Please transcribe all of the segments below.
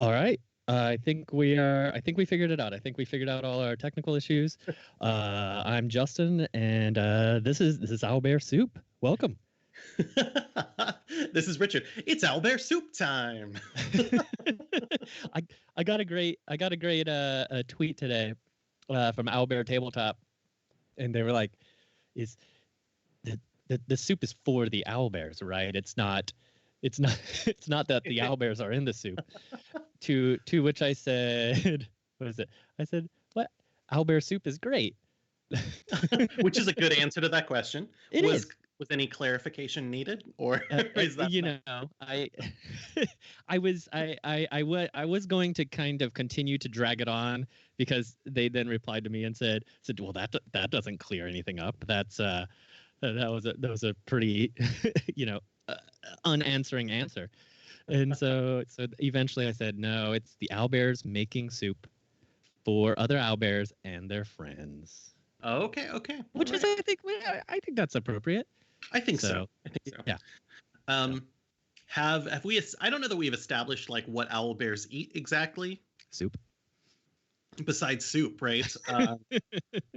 All right. I think we figured it out. I think we figured out all our technical issues. I'm Justin, and this is Owlbear Soup. Welcome. This is Richard. It's Owlbear soup time. I I got a great tweet today from Owlbear Tabletop, and they were like, "Is the soup is for the owlbears, right? It's not it's not that the owlbears are in the soup." To which I said, "What is it?" I said, "What? Owlbear soup is great." Which is a good answer to that question. It Was is. was any clarification needed, or Uh, uh, is that you know, I, I was going to kind of continue to drag it on because they then replied to me and said, well, that doesn't clear anything up. That was a pretty, you know, unanswering answer. And so eventually I said, no, it's the owlbears making soup for other owlbears and their friends, okay? Okay, all which is, right. I think that's appropriate. I think so. So I think so. yeah, Um, have we? I don't know that we've established like what owlbears eat exactly. soup. Besides soup, right? I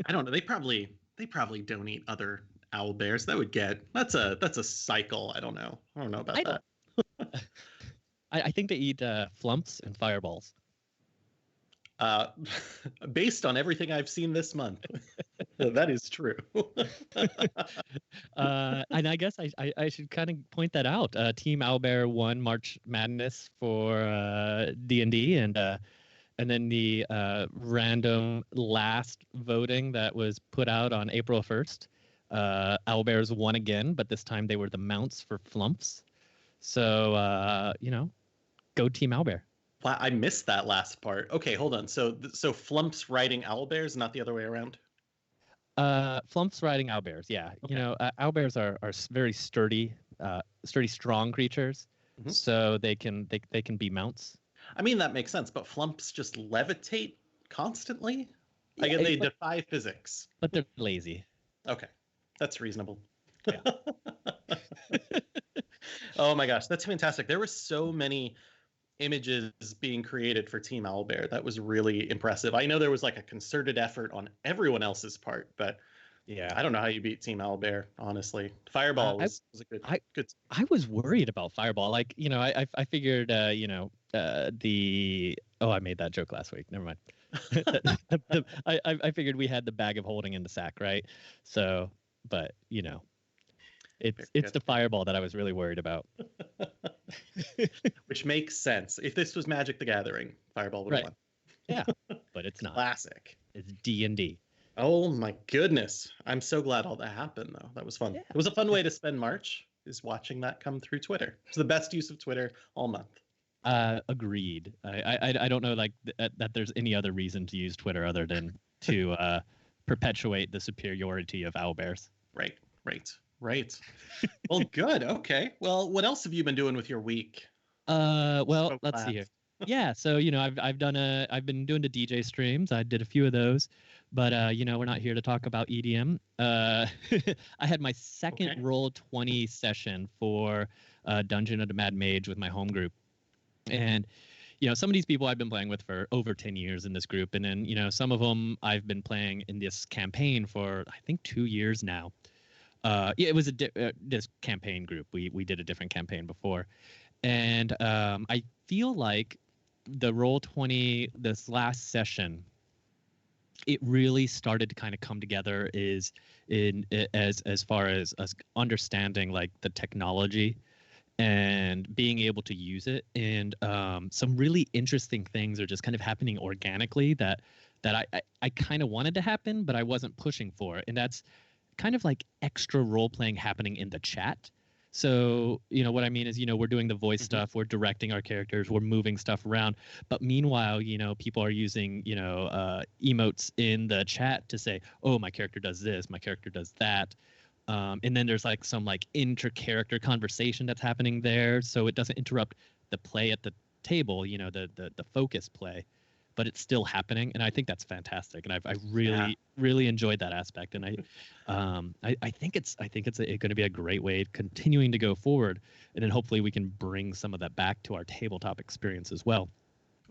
don't know. They probably don't eat other owlbears. That's a cycle. I don't know about I don't. that. I think they eat flumps and fireballs. Uh, Based on everything I've seen this month, that is true. And I guess I should kind of point that out. Team Owlbear won March Madness for D&D, and then the random last voting that was put out on April 1st. Owlbears won again, but this time they were the mounts for flumps. So go Team Owlbear. Wow, I missed that last part. Okay, hold on. So Flump's riding owlbears, not the other way around. Flumps riding owlbears. Yeah, Okay. owlbears are very sturdy, strong creatures, Mhm. so they can be mounts. I mean that makes sense, but Flumps just levitate constantly. Yeah, Like they but defy physics. they're lazy. Okay, that's reasonable. Yeah. Oh my gosh, that's fantastic. There were so many images being created for Team Owlbear. That was really impressive. I know there was like a concerted effort on everyone else's part, but I Yeah. don't know how you beat Team Owlbear, honestly. Uh, Fireball I was a good I good. I was worried about Fireball. Like, I figured, the I made that joke last week. Never mind. I figured we had the bag of holding in the sack, right? So, but Very it's good. the Fireball that I was really worried about. Which makes sense. If this was Magic the Gathering, Fireball would have Right. won. Yeah. But it's not. Classic. It's D&D. Oh my goodness. I'm so glad all that happened though. That was fun. Yeah. It was a fun way to spend March, is watching that come through Twitter. It's the best use of Twitter all month. Agreed. I don't know like that there's any other reason to use Twitter other than to perpetuate the superiority of owlbears. Right, right, right. Well, good. Okay. Well, what else have you been doing with your week? Well, So let's see glad. here. Yeah, so I've been doing the DJ streams. I did a few of those, but we're not here to talk about EDM. I had my second Okay. Roll20 session for Dungeon of the Mad Mage with my home group, and some of these people I've been playing with for over 10 years in this group, and then some of them I've been playing in this campaign for I think 2 years now. Yeah, it was this campaign group. We did a different campaign before, and I feel like the Roll20 this last session, it really started to kind of come together is in as far as us understanding like the technology and being able to use it, and some really interesting things are just kind of happening organically that I kind of wanted to happen, but I wasn't pushing for, and that's kind of like extra role playing happening in the chat. So, what I mean is, we're doing the voice Mhm. stuff, we're directing our characters, we're moving stuff around. But meanwhile, people are using, emotes in the chat to say, oh, my character does this, my character does that. And then there's like some like inter-character conversation that's happening there. So it doesn't interrupt the play at the table, the focus play, but it's still happening, and I think that's fantastic. And I Yeah. really really enjoyed that aspect, and I think it's going to be a great way continuing to go forward, and then hopefully we can bring some of that back to our tabletop experience as well.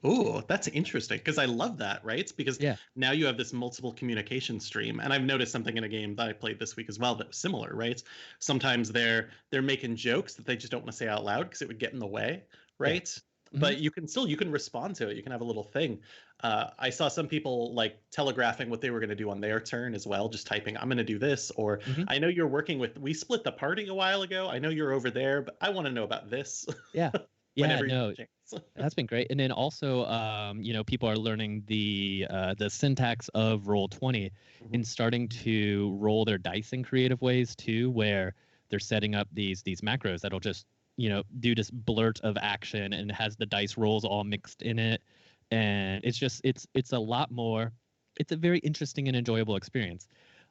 Oh, that's interesting because I love that, right? It's because Yeah. now you have this multiple communication stream, and I've noticed something in a game that I played this week as well that was similar, right? Sometimes they're making jokes that they just don't want to say out loud because it would get in the way, Yeah. right? Hmm. But you can respond to it. You can have a little thing. I saw some people like telegraphing what they were going to do on their turn as well, just typing, "I'm going to do this," or Hmm. "I know you're working with. We split the party a while ago. I know you're over there, but I want to know about this." Yeah. Yeah. Whenever you No, get a chance. that's been great. And then also, people are learning the syntax of Roll20 Mhm. and starting to roll their dice in creative ways too, where they're setting up these macros that'll just do this blurt of action and has the dice rolls all mixed in it, and it's a lot more. It's a very interesting and enjoyable experience.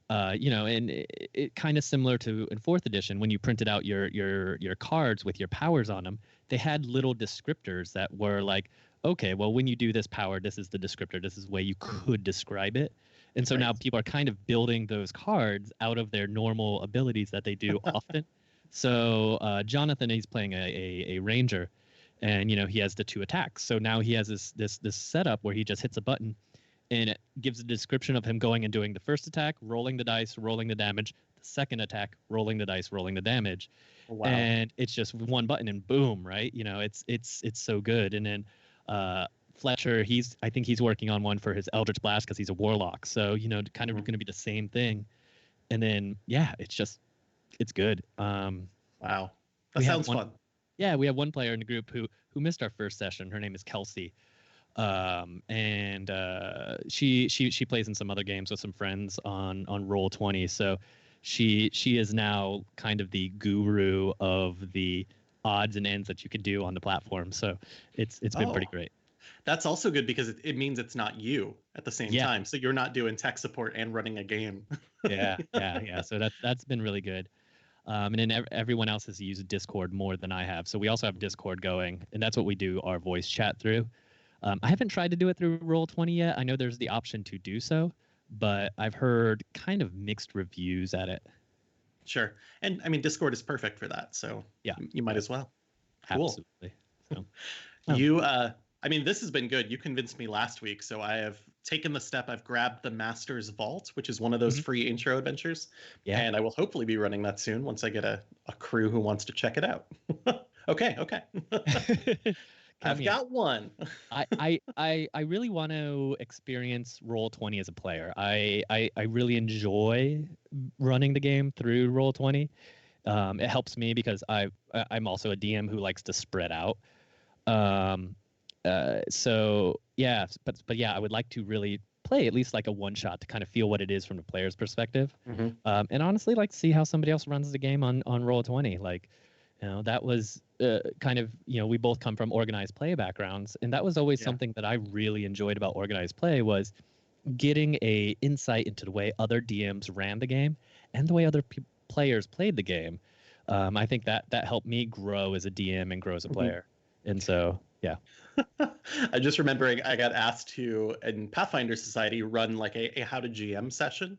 And it kind of similar to in fourth edition when you printed out your cards with your powers on them. They had little descriptors that were like, okay, well, when you do this power, this is the descriptor. This is the way you could describe it. And so now Right. people are kind of building those cards out of their normal abilities that they do often. So Jonathan, he's playing a ranger, and he has the 2 attacks. So now he has this setup where he just hits a button and it gives a description of him going and doing the first attack, rolling the dice, rolling the damage, the second attack, rolling the dice, rolling the damage. Wow. And it's just one button and boom, right? It's so good. And then Fletcher, I think he's working on one for his Eldritch Blast because he's a warlock. So, kind of Mhm. going to be the same thing. And then yeah, it's good. Wow. That We have sounds one fun. Yeah, we have one player in the group who missed our first session. Her name is Kelsey, and she plays in some other games with some friends on Roll20. So she is now kind of the guru of the odds and ends that you could do on the platform. So it's been pretty Oh, great. that's also good because it means it's not you at the same Yeah, time. So you're not doing tech support and running a game. yeah. So that's been really good. And then everyone else has used Discord more than I have. So we also have Discord going, and that's what we do our voice chat through. I haven't tried to do it through Roll20 yet. I know there's the option to do so, but I've heard kind of mixed reviews at it. Sure. And I mean, Discord is perfect for that. So Yeah, you might yeah, as well. Cool. absolutely. So, oh, You, I mean, this has been good. You convinced me last week. So I have taken the step. I've grabbed the Master's Vault, which is one of those mhm. free intro adventures. Yeah, And I will hopefully be running that soon once I get a crew who wants to check it out. Okay. Okay. count I've me in. got one. I really want to experience Roll20 as a player. I really enjoy running the game through Roll20. It helps me because I'm also a DM who likes to spread out. Um, so yeah, but yeah, I would like to really play at least like a one shot to kind of feel what it is from the player's perspective. Mhm. And honestly, like see how somebody else runs the game on Roll20. Like, that was kind of we both come from organized play backgrounds, and that was always Yeah. something that I really enjoyed about organized play was getting a insight into the way other DMs ran the game and the way other players played the game. I think that helped me grow as a DM and grow as a Mhm. player. And so, yeah. I'm just remembering I got asked to in Pathfinder Society run like a how to GM session.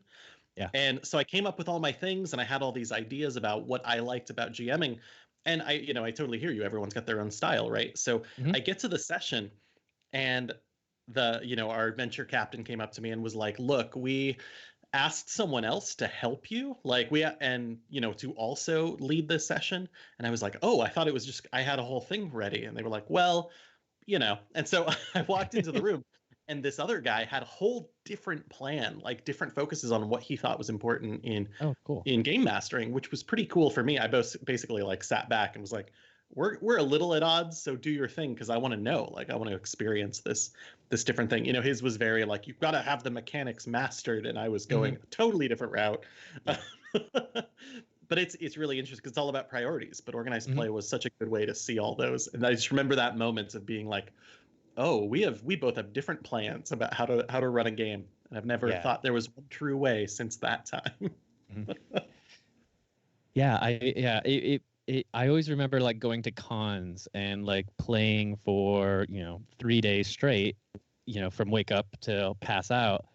Yeah. And so I came up with all my things and I had all these ideas about what I liked about GMing. And I totally hear you. Everyone's got their own style, right? So Hmm. I get to the session and our adventure captain came up to me and was like, "Look, we asked someone else to help you like to also lead this session." And I was like, "Oh, I thought it was just I had a whole thing ready." And they were like, "Well, and so I walked into the room and this other guy had a whole different plan, like different focuses on what he thought was important in Oh, cool. game mastering, which was pretty cool for me. I basically like sat back and was like, we're a little at odds, so do your thing because I want to know, like I want to experience this different thing. His was very like you've got to have the mechanics mastered, and I was Hmm. going a totally different route. Yeah. But it's really interesting because it's all about priorities. But organized Hmm. play was such a good way to see all those, and I just remember that moment of being like, oh, we both have different plans about how to run a game, and I've never Yeah. thought there was one true way since that time. Mhm. Yeah. I always remember like going to cons and like playing for 3 days straight, from wake up till pass out,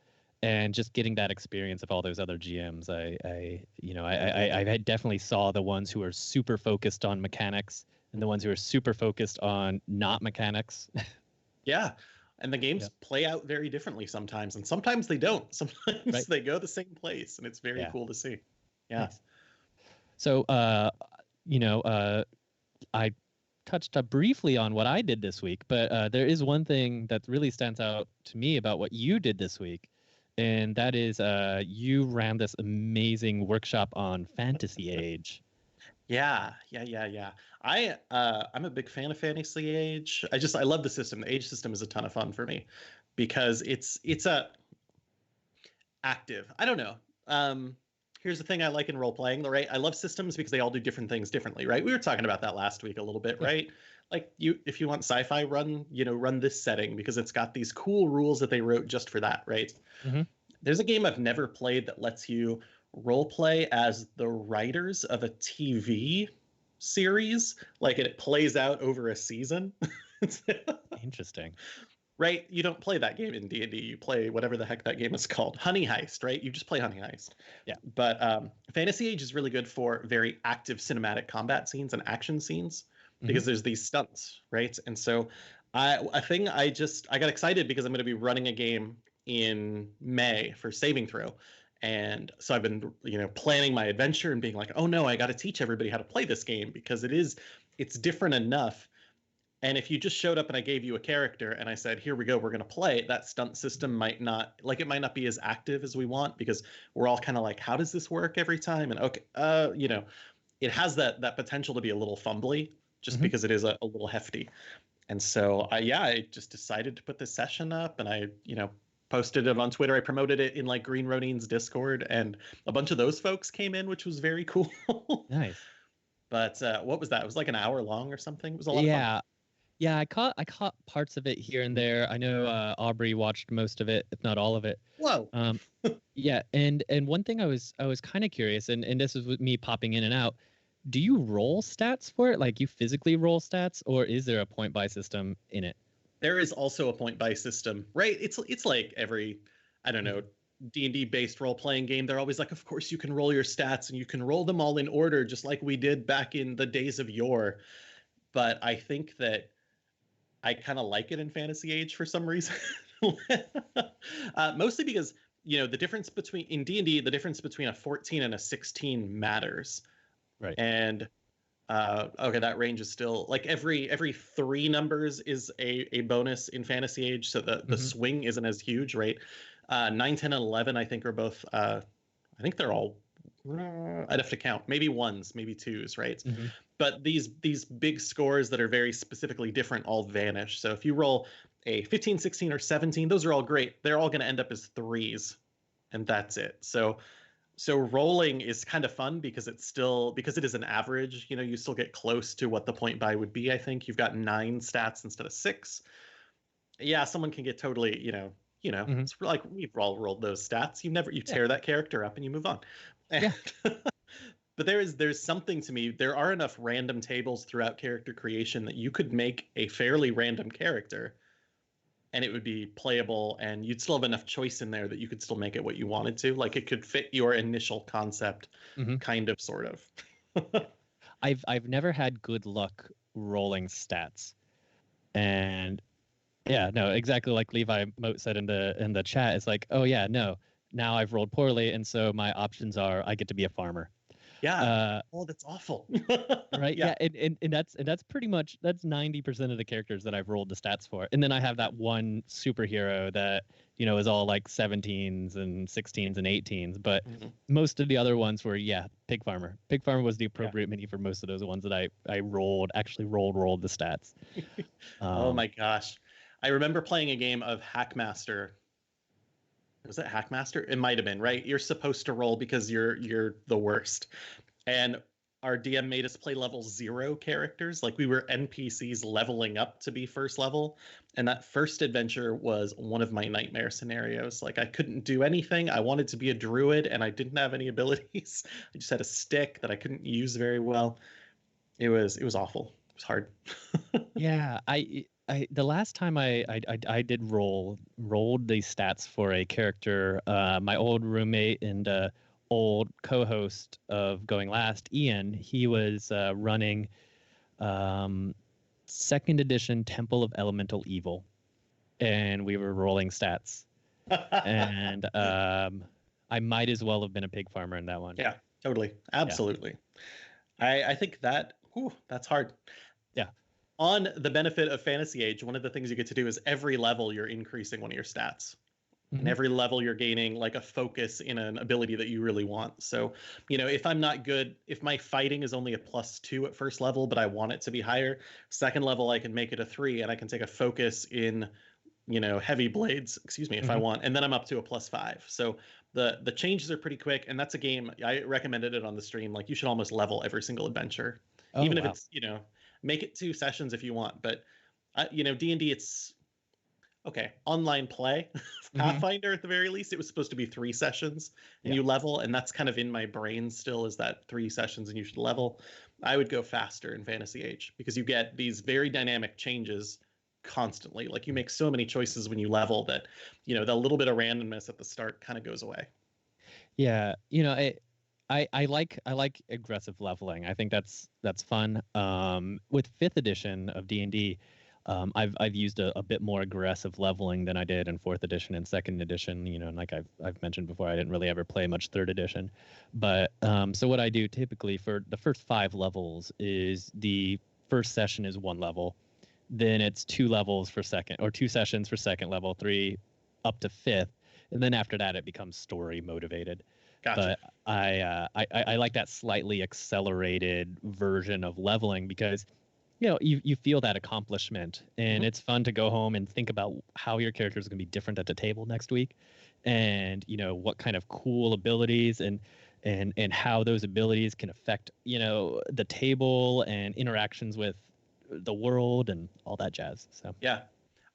and just getting that experience of all those other GMs. I definitely saw the ones who are super focused on mechanics and the ones who are super focused on not mechanics. Yeah. And the games Yeah. play out very differently sometimes, and sometimes they don't. Sometimes Right. they go the same place, and it's very Yeah. cool to see. Yeah. Nice. So, I touched up briefly on what I did this week, but there is one thing that really stands out to me about what you did this week, and that is you ran this amazing workshop on Fantasy Age. Yeah, yeah. I'm a big fan of Fantasy Age. I love the system. The Age system is a ton of fun for me because it's a active. I don't know. Here's the thing I like in role playing, right? I love systems because they all do different things differently, right? We were talking about that last week a little bit, Yeah. right? Like if you want sci-fi, run this setting because it's got these cool rules that they wrote just for that, right? Mm-hmm. There's a game I've never played that lets you role play as the writers of a TV series, like it plays out over a season. Interesting. Right? You don't play that game in D&D. You play whatever the heck that game is called. Honey Heist, right? You just play Honey Heist. Yeah. But Fantasy Age is really good for very active cinematic combat scenes and action scenes because there's these stunts, right? And so I got excited because I'm going to be running a game in May for Saving Throw. And so I've been, planning my adventure and being like, oh no, I got to teach everybody how to play this game because it's different enough. And if you just showed up and I gave you a character and I said, here we go, we're going to play, that stunt system might not be as active as we want because we're all kind of like, how does this work every time? And okay, it has that potential to be a little fumbly just because it is a little hefty. And so I just decided to put this session up and I, posted it on Twitter. I promoted it in like Green Ronin's Discord and a bunch of those folks came in, which was very cool. Nice. But what was that? It was like an hour long or something. It was a lot of fun. Yeah, I caught parts of it here and there. I know Aubrey watched most of it, if not all of it. Whoa. Yeah, and one thing I was kind of curious, and this is with me popping in and out. Do you roll stats for it? Like you physically roll stats, or is there a point buy system in it? There is also a point buy system, right? It's like every, I don't know, D&D based role playing game. They're always like, of course you can roll your stats and you can roll them all in order, just like we did back in the days of yore. But I think that I kind of like it in Fantasy Age for some reason. Mostly because, the difference between in D&D, the difference between a 14 and a 16 matters. Right. And okay, that range is still like every 3 numbers is a bonus in Fantasy Age, so the swing isn't as huge, right? 9, 10, and 11 I think are both I think they're all I'd have to count, maybe 1s, maybe 2s, right? But these big scores that are very specifically different all vanish. So if you roll a 15, 16, or 17, those are all great. They're all going to end up as 3s, and that's it. So rolling is kind of fun because because it is an average, you still get close to what the point buy would be. I think you've got 9 stats instead of 6. Yeah, someone can get totally, it's like we've all rolled those stats. You tear that character up and you move on. Yeah. But there's something to me. There are enough random tables throughout character creation that you could make a fairly random character and it would be playable and you'd still have enough choice in there that you could still make it what you wanted to. Like it could fit your initial concept, kind of, sort of. I've never had good luck rolling stats. And yeah, no, exactly like Levi Moat said in the chat. It's like, oh yeah, no. Now I've rolled poorly, and so my options are I get to be a farmer. Yeah. That's awful. Right. Yeah. And that's pretty much 90% of the characters that I've rolled the stats for. And then I have that one superhero that, is all like 17s and 16s and 18s. But most of the other ones were, pig farmer. Pig farmer was the appropriate mini for most of those ones that I rolled the stats. Oh my gosh. I remember playing a game of Hackmaster. Was it Hackmaster? It might have been, right? You're supposed to roll because you're the worst. And our DM made us play level 0 characters. Like we were NPCs leveling up to be first level. And that first adventure was one of my nightmare scenarios. Like I couldn't do anything. I wanted to be a druid and I didn't have any abilities. I just had a stick that I couldn't use very well. It was awful. It was hard. Yeah, the last time I did rolled the stats for a character, my old roommate and old co-host of Going Last, Ian, he was running 2nd edition Temple of Elemental Evil. and we were rolling stats. And I might as well have been a pig farmer in that one. Yeah, totally. Absolutely. I think that's hard. Yeah. On the benefit of Fantasy Age, one of the things you get to do is every level you're increasing one of your stats. And every level you're gaining like a focus in an ability that you really want. So, if I'm not good, if my fighting is only a +2 at first level, but I want it to be higher, second level I can make it a 3, and I can take a focus in, heavy blades, if I want, and then I'm up to a +5. So the changes are pretty quick, and that's a game I recommended it on the stream. Like, you should almost level every single adventure, even if it's make it 2 sessions if you want. But D&D, it's okay, online play. Pathfinder, at the very least, it was supposed to be 3 sessions and you level, and that's kind of in my brain still, is that 3 sessions and you should level. I would go faster in Fantasy Age because you get these very dynamic changes constantly. Like, you make so many choices when you level that, the little bit of randomness at the start kind of goes away. Yeah, I like aggressive leveling. I think that's fun. With 5th edition of D&D, I've used a bit more aggressive leveling than I did in 4th edition and 2nd edition. And like I've mentioned before, I didn't really ever play much 3rd edition. But so what I do typically for the first 5 levels is the first session is 1 level, then it's 2 levels for second, or 2 sessions for second level, 3 up to 5th, and then after that it becomes story motivated. Gotcha. But I like that slightly accelerated version of leveling because you feel that accomplishment, and it's fun to go home and think about how your character is going to be different at the table next week, and what kind of cool abilities and how those abilities can affect the table and interactions with the world and all that jazz. So yeah,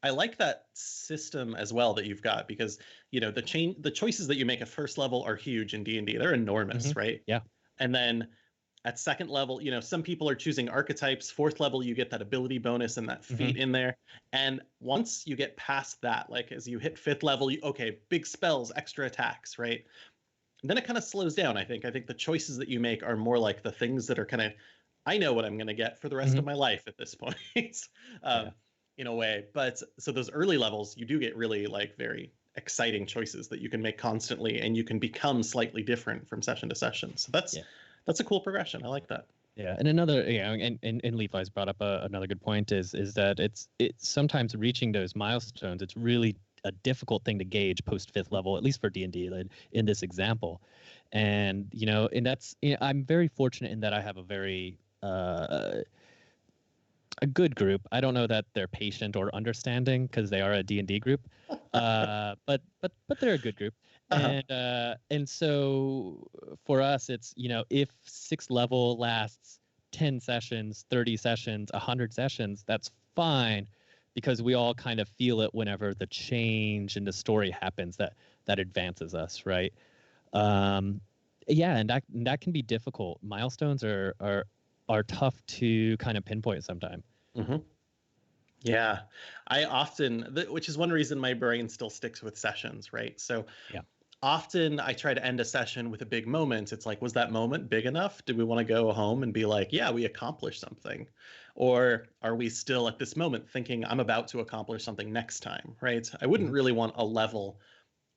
I like that system as well that you've got, because the choices that you make at first level are huge in D&D. They're enormous, right? Yeah. And then at second level, some people are choosing archetypes. 4th level, you get that ability bonus and that feat in there. And once you get past that, like as you hit 5th level, big spells, extra attacks, right? And then it kind of slows down, I think. I think the choices that you make are more like the things that are kind of, I know what I'm going to get for the rest of my life at this point, in a way. But so those early levels, you do get really like very exciting choices that you can make constantly, and you can become slightly different from session to session. So that's a cool progression. I like that. Yeah, and another, and Levi's brought up another good point is that it's sometimes reaching those milestones. It's really a difficult thing to gauge post 5th level, at least for D&D in this example, and and that's I'm very fortunate in that I have a very a good group. I don't know that they're patient or understanding because they are a D&D group, but they're a good group. And so for us, it's if 6th level lasts 10 sessions, 30 sessions, 100 sessions, that's fine, because we all kind of feel it whenever the change in the story happens that advances us, right? Yeah, and that can be difficult. Milestones are tough to kind of pinpoint sometimes. Yeah, I often, which is one reason my brain still sticks with sessions, right? So often I try to end a session with a big moment. It's like, was that moment big enough? Do we want to go home and be like, yeah, we accomplished something? Or are we still at this moment thinking I'm about to accomplish something next time, right? I wouldn't really want a level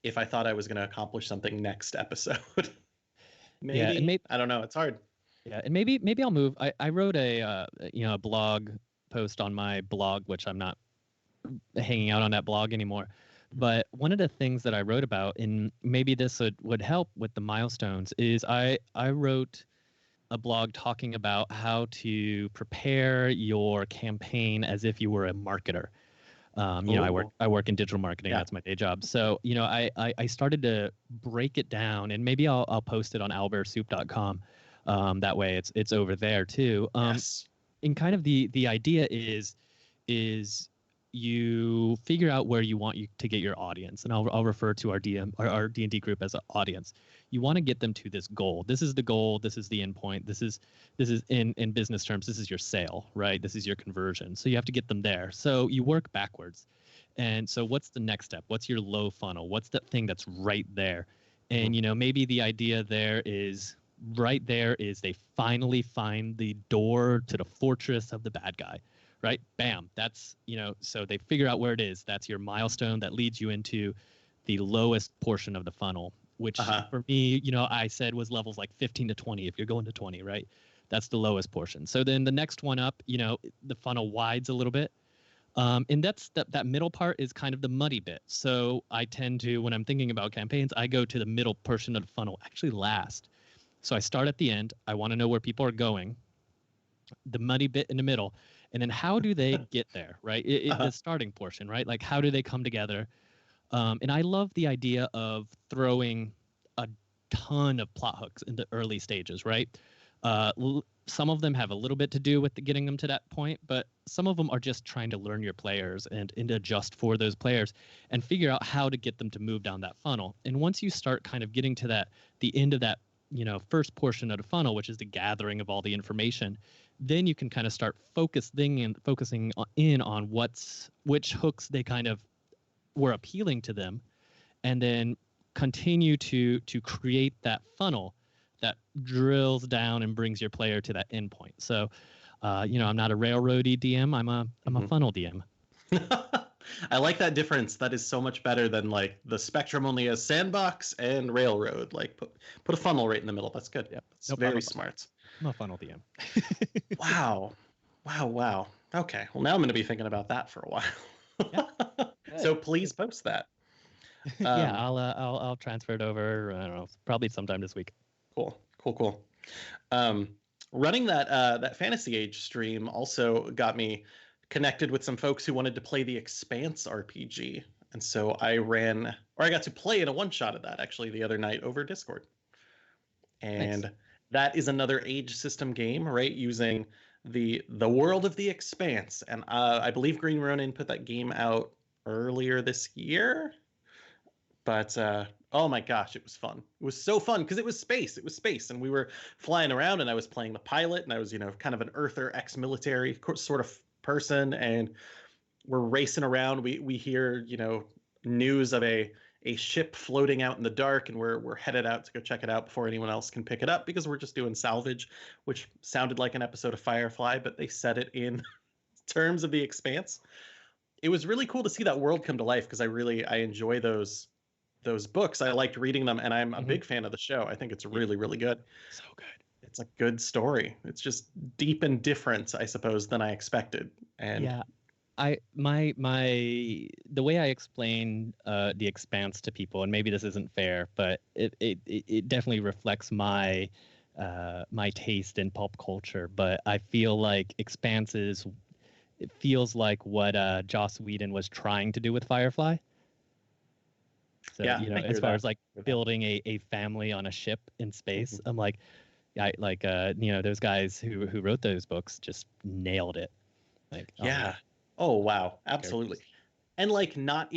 if I thought I was going to accomplish something next episode. Maybe. Yeah, and I don't know. It's hard. Yeah, and maybe I'll move. I wrote a a blog post on my blog, which I'm not hanging out on that blog anymore. But one of the things that I wrote about, and maybe this would help with the milestones, is I wrote a blog talking about how to prepare your campaign as if you were a marketer. I work in digital marketing. That's my day job. So I started to break it down, and maybe I'll post it on owlbearsoup.com. That way it's over there too. Yes. And kind of the idea is you figure out where you want to get your audience, and I'll refer to our D&D group as an audience. You want to get them to this goal. This is the goal. This is the endpoint. This is in business terms, this is your sale, right? This is your conversion. So you have to get them there. So you work backwards. And so what's the next step? What's your low funnel? What's that thing that's right there? And maybe the idea there is right there is they finally find the door to the fortress of the bad guy, right? Bam. That's, so they figure out where it is. That's your milestone that leads you into the lowest portion of the funnel, which for me, I said was levels like 15 to 20 if you're going to 20, right? That's the lowest portion. So then the next one up, the funnel wides a little bit. And that middle part is kind of the muddy bit. So I tend to, when I'm thinking about campaigns, I go to the middle portion of the funnel, actually last. So I start at the end. I want to know where people are going, the muddy bit in the middle, and then how do they get there, right? The starting portion, right? Like how do they come together? And I love the idea of throwing a ton of plot hooks in the early stages, right? Some of them have a little bit to do with getting them to that point, but some of them are just trying to learn your players and adjust for those players and figure out how to get them to move down that funnel. And once you start kind of getting to the end of that, first portion of the funnel, which is the gathering of all the information, then you can kind of start focusing in on which hooks they kind of were appealing to them, and then continue to create that funnel that drills down and brings your player to that endpoint. So, I'm not a railroady DM. I'm a funnel DM. I like that difference. That is so much better than like the spectrum only has sandbox and railroad. Like put a funnel right in the middle. That's good. Yeah, that's very smart. I'm a funnel DM. Wow. Okay. Well, now I'm going to be thinking about that for a while. Yeah. So please post that. Yeah, I'll transfer it over. I don't know, probably sometime this week. Cool. Running that Fantasy Age stream also got me connected with some folks who wanted to play the Expanse RPG, and so I got to play in a one shot of that actually the other night over Discord. And nice. That is another age system game, right? Using the world of the Expanse, and I believe Green Ronin put that game out earlier this year. But oh my gosh, it was fun. It was so fun because it was space, and we were flying around, and I was playing the pilot, and I was kind of an earther ex-military sort of person, and we're racing around. We hear news of a ship floating out in the dark, and we're headed out to go check it out before anyone else can pick it up because we're just doing salvage, which sounded like an episode of Firefly, but they said it in terms of the Expanse. It was really cool to see that world come to life because I enjoy those books. I liked reading them, and I'm a big fan of the show. I think it's really, really good. So good. It's a good story. It's just deep and different, I suppose, than I expected. And yeah, the way I explain the Expanse to people, and maybe this isn't fair, but it definitely reflects my taste in pulp culture. But I feel like Expanse it feels like what Joss Whedon was trying to do with Firefly. So, yeah, as far as like building a family on a ship in space, I'm like, those guys who wrote those books just nailed it. Like, yeah. Oh, wow. Absolutely. And like not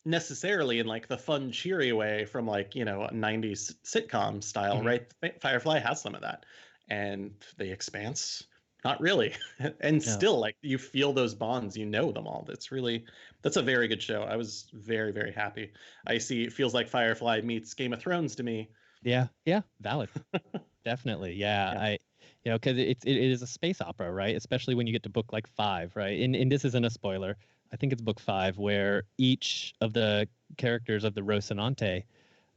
necessarily in like the fun, cheery way from like, a 90s sitcom style, right? Firefly has some of that. And The Expanse, not really. And still, like, you feel those bonds, them all. That's a very good show. I was very, very happy. It feels like Firefly meets Game of Thrones to me. Yeah, valid. Definitely. Yeah. Because it is a space opera, right? Especially when you get to book like 5, right? And this isn't a spoiler. I think it's book 5 where each of the characters of the Rocinante,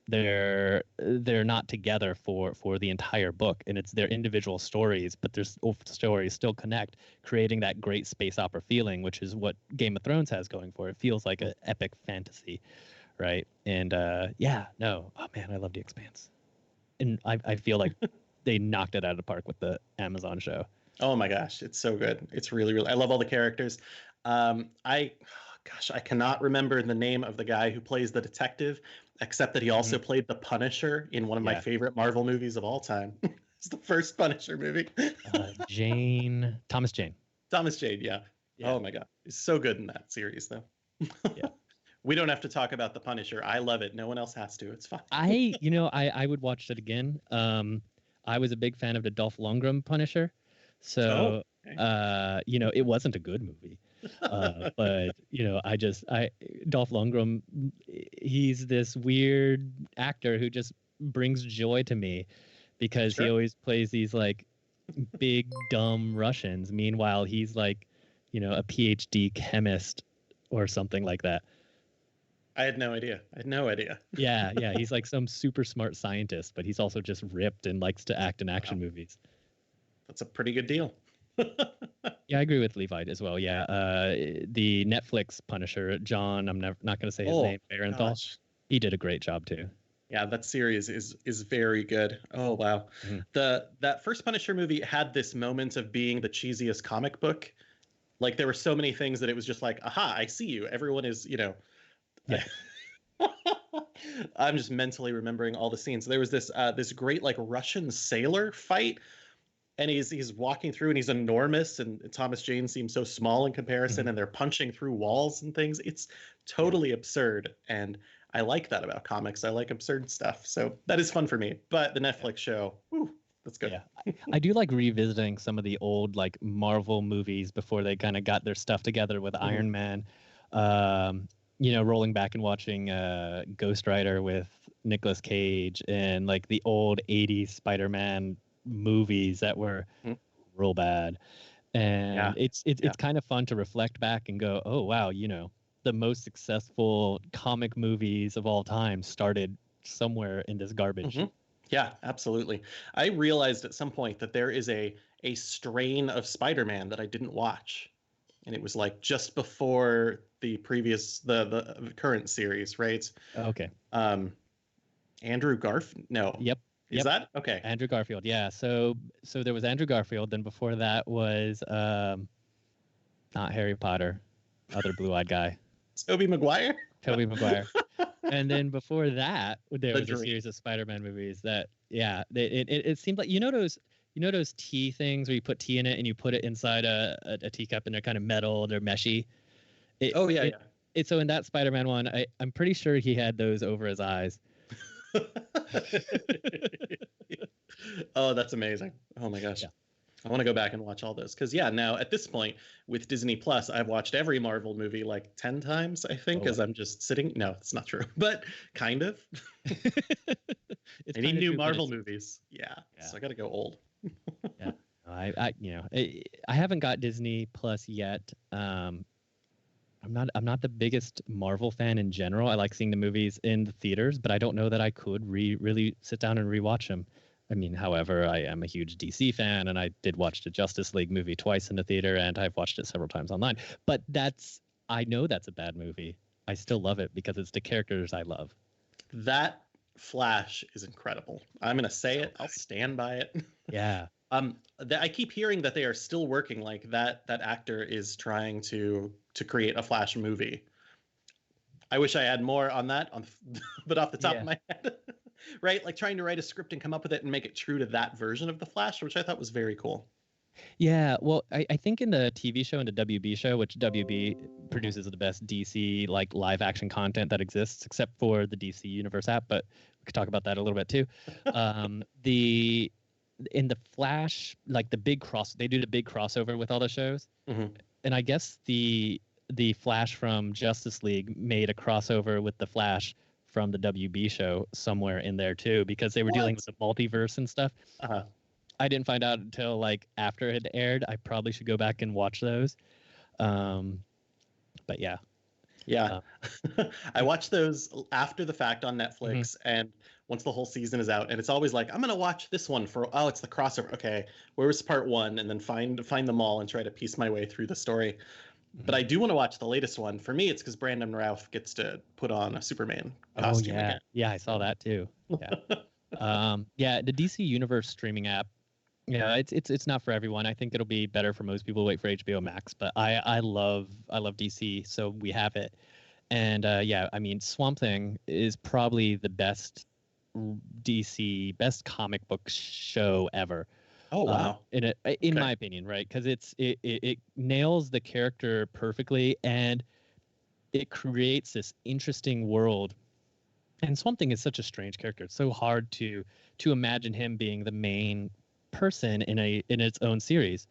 they're not together for the entire book, and it's their individual stories, but their stories still connect, creating that great space opera feeling, which is what Game of Thrones has going for it. It feels like an epic fantasy, right? And oh man, I love The Expanse, and I feel like they knocked it out of the park with the Amazon show. Oh my gosh, it's so good. It's really, really. I love all the characters. I cannot remember the name of the guy who plays the detective, except that he also played the Punisher in one of my favorite Marvel movies of all time. It's the first Punisher movie. Thomas Jane. Yeah. Oh my God, he's so good in that series, though. Yeah. We don't have to talk about the Punisher. I love it. No one else has to. It's fine. I would watch it again. I was a big fan of the Dolph Lundgren Punisher, so it wasn't a good movie. But Dolph Lundgren, he's this weird actor who just brings joy to me because he always plays these like big dumb Russians. Meanwhile, he's like a PhD chemist or something like that. I had no idea. Yeah, he's like some super smart scientist, but he's also just ripped and likes to act in action movies. That's a pretty good deal. Yeah, I agree with Levi as well. Yeah, the Netflix Punisher, John, I'm not going to say his name, Barenthal. He did a great job too. Yeah, that series is very good. Oh wow. Mm-hmm. That first Punisher movie had this moment of being the cheesiest comic book. Like there were so many things that it was just like, aha, I see you. Everyone is, Yeah. I'm just mentally remembering all the scenes. There was this great like Russian sailor fight, and he's walking through and he's enormous, and Thomas Jane seems so small in comparison, and they're punching through walls and things. It's totally absurd, and I like that about comics. I like absurd stuff, so that is fun for me. But the Netflix show, whew, that's good. Yeah, I do like revisiting some of the old like Marvel movies before they kind of got their stuff together with Iron Man. Rolling back and watching Ghost Rider with Nicolas Cage and like the old 80s Spider-Man movies that were real bad. And it's kind of fun to reflect back and go, oh wow, the most successful comic movies of all time started somewhere in this garbage. Yeah, absolutely. I realized at some point that there is a strain of Spider-Man that I didn't watch, and it was like just before the previous the current series, right? Okay. Andrew Garfield. No. Yep. Is that okay? Andrew Garfield. Yeah. So there was Andrew Garfield. Then before that was not Harry Potter, other blue-eyed guy. Tobey Maguire. And then before that, there was a series of Spider-Man movies that, it seemed like those tea things where you put tea in it and you put it inside a teacup and they're kind of metal, they're meshy. So in that Spider-Man one, I'm pretty sure he had those over his eyes. Oh, that's amazing. Oh my gosh. Yeah. I want to go back and watch all those because now at this point with Disney Plus, I've watched every Marvel movie like 10 times, I think, as I'm just sitting. No, it's not true, but kind of. Any new Marvel movies? Yeah. So I got to go old. Yeah. I haven't got Disney Plus yet. I'm not the biggest Marvel fan in general. I like seeing the movies in the theaters, but I don't know that I could really sit down and rewatch them. I mean, however, I am a huge DC fan, and I did watch the Justice League movie twice in the theater, and I've watched it several times online. But I know that's a bad movie. I still love it because it's the characters I love. That Flash is incredible. I'm going to say it. I'll stand by it. Yeah. I keep hearing that they are still working. Like that actor is trying to create a Flash movie. I wish I had more on that, but off the top of my head, right? Like trying to write a script and come up with it and make it true to that version of the Flash, which I thought was very cool. Yeah, well, I think in the TV show and the WB show, which WB produces the best DC like live action content that exists, except for the DC Universe app, but we could talk about that a little bit too. In the Flash, like they do the big crossover with all the shows, and I guess the Flash from Justice League made a crossover with the Flash from the WB show somewhere in there too, because they were dealing with the multiverse and stuff. I didn't find out until like after it had aired. I probably should go back and watch those. But yeah. I watch those after the fact on Netflix, and once the whole season is out, and it's always like, I'm gonna watch this one it's the crossover. Okay, where was part one? And then find them all and try to piece my way through the story. But I do want to watch the latest one. For me, it's because Brandon Routh gets to put on a Superman costume again. Yeah, I saw that too. Yeah. The DC Universe streaming app. Yeah, it's not for everyone. I think it'll be better for most people who wait for HBO Max. But I love DC, so we have it. And I mean, Swamp Thing is probably the best comic book show ever. Oh wow! In my opinion, right? Because it nails the character perfectly, and it creates this interesting world. And Swamp Thing is such a strange character. It's so hard to imagine him being the main person in its own series.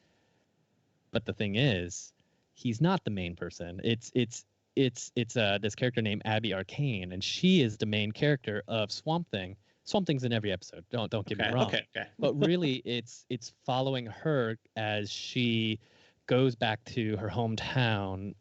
But the thing is, he's not the main person. It's this character named Abby Arcane, and she is the main character of Swamp Thing. Swamp Thing's in every episode. Don't get me wrong. Okay. But really, it's following her as she goes back to her hometown,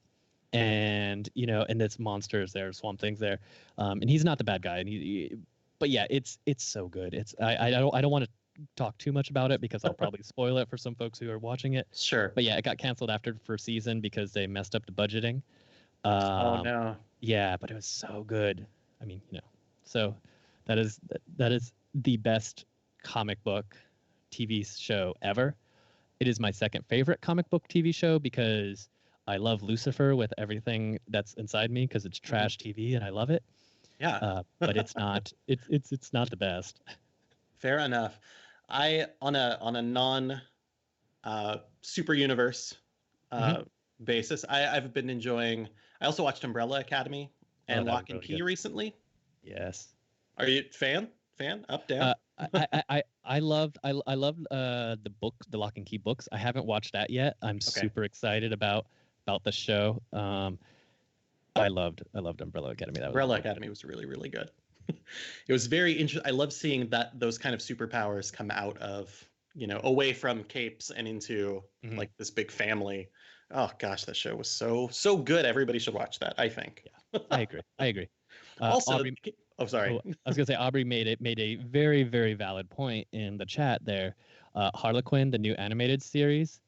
and and it's monsters there, Swamp Thing's there, and he's not the bad guy, and but yeah, it's so good. It's I don't want to talk too much about it because I'll probably spoil it for some folks who are watching it. Sure. But yeah, it got canceled after the first season because they messed up the budgeting. Oh no. Yeah, but it was so good. I mean, so that is the best comic book TV show ever. It is my second favorite comic book TV show because I love Lucifer with everything that's inside me because it's trash TV and I love it. Yeah. But it's not. It's not the best. Fair enough. I on a non super universe basis, I've been enjoying. I also watched Umbrella Academy and Lock and Key recently. Yes. Are you fan? Up, down? I loved the book, the Lock and Key books. I haven't watched that yet. I'm super excited about the show. I loved Umbrella Academy. Umbrella Academy was really, really good. It was very interesting. I love seeing those kind of superpowers come out of, away from capes and into like this big family. Oh gosh, that show was so good. Everybody should watch that, I think. Yeah, I agree. Also, Aubrey, sorry. I was gonna say Aubrey made a very, very valid point in the chat there. Harlequin, the new animated series,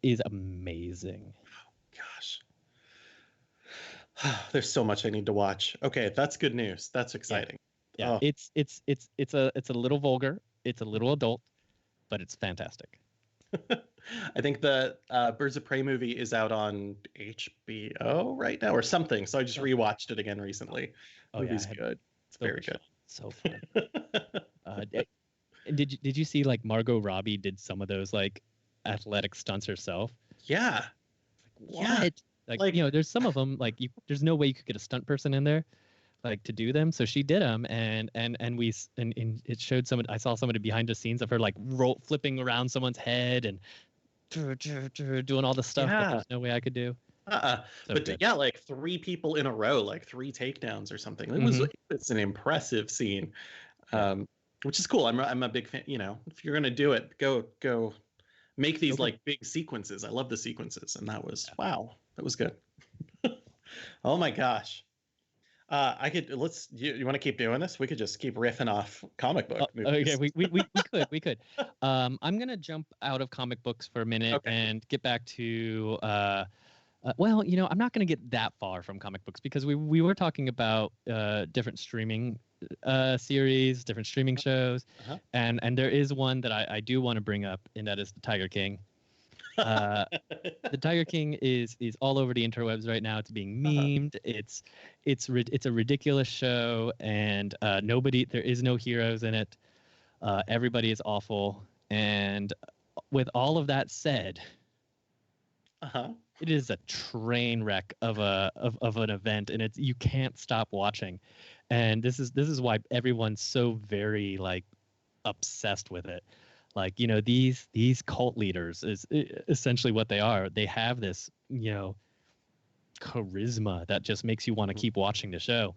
is amazing. Oh gosh. There's so much I need to watch. Okay, that's good news. That's exciting. Yeah. It's a little vulgar. It's a little adult, but it's fantastic. I think the Birds of Prey movie is out on HBO right now or something. So I just rewatched it again recently. Movie's good. It's very good. So fun. Did you see like Margot Robbie did some of those like athletic stunts herself? Yeah. What? Like there's some of them like there's no way you could get a stunt person in there like to do them, so she did them, and it showed I saw somebody behind the scenes of her like flipping around someone's head and doing all the stuff that there's no way I could do. But good. Yeah, like 3 people in a row, like 3 takedowns or something. It's an impressive scene, which is cool. I'm a big fan. If you're gonna do it, go make these like big sequences. I love the sequences, and that was wow, that was good. Oh my gosh. You want to keep doing this? We could just keep riffing off comic book movies. Okay, we could. I'm gonna jump out of comic books for a minute and get back to well, I'm not gonna get that far from comic books because we were talking about different streaming series, different streaming shows, and there is one that I do want to bring up, and that is the Tiger King. The Tiger King is all over the interwebs right now. It's being memed. It's a ridiculous show, and there is no heroes in it. Everybody is awful, and with all of that said, it is a train wreck of an event, and you can't stop watching. And this is why everyone's so very like obsessed with it. Like, these cult leaders is essentially what they are. They have this, charisma that just makes you want to keep watching the show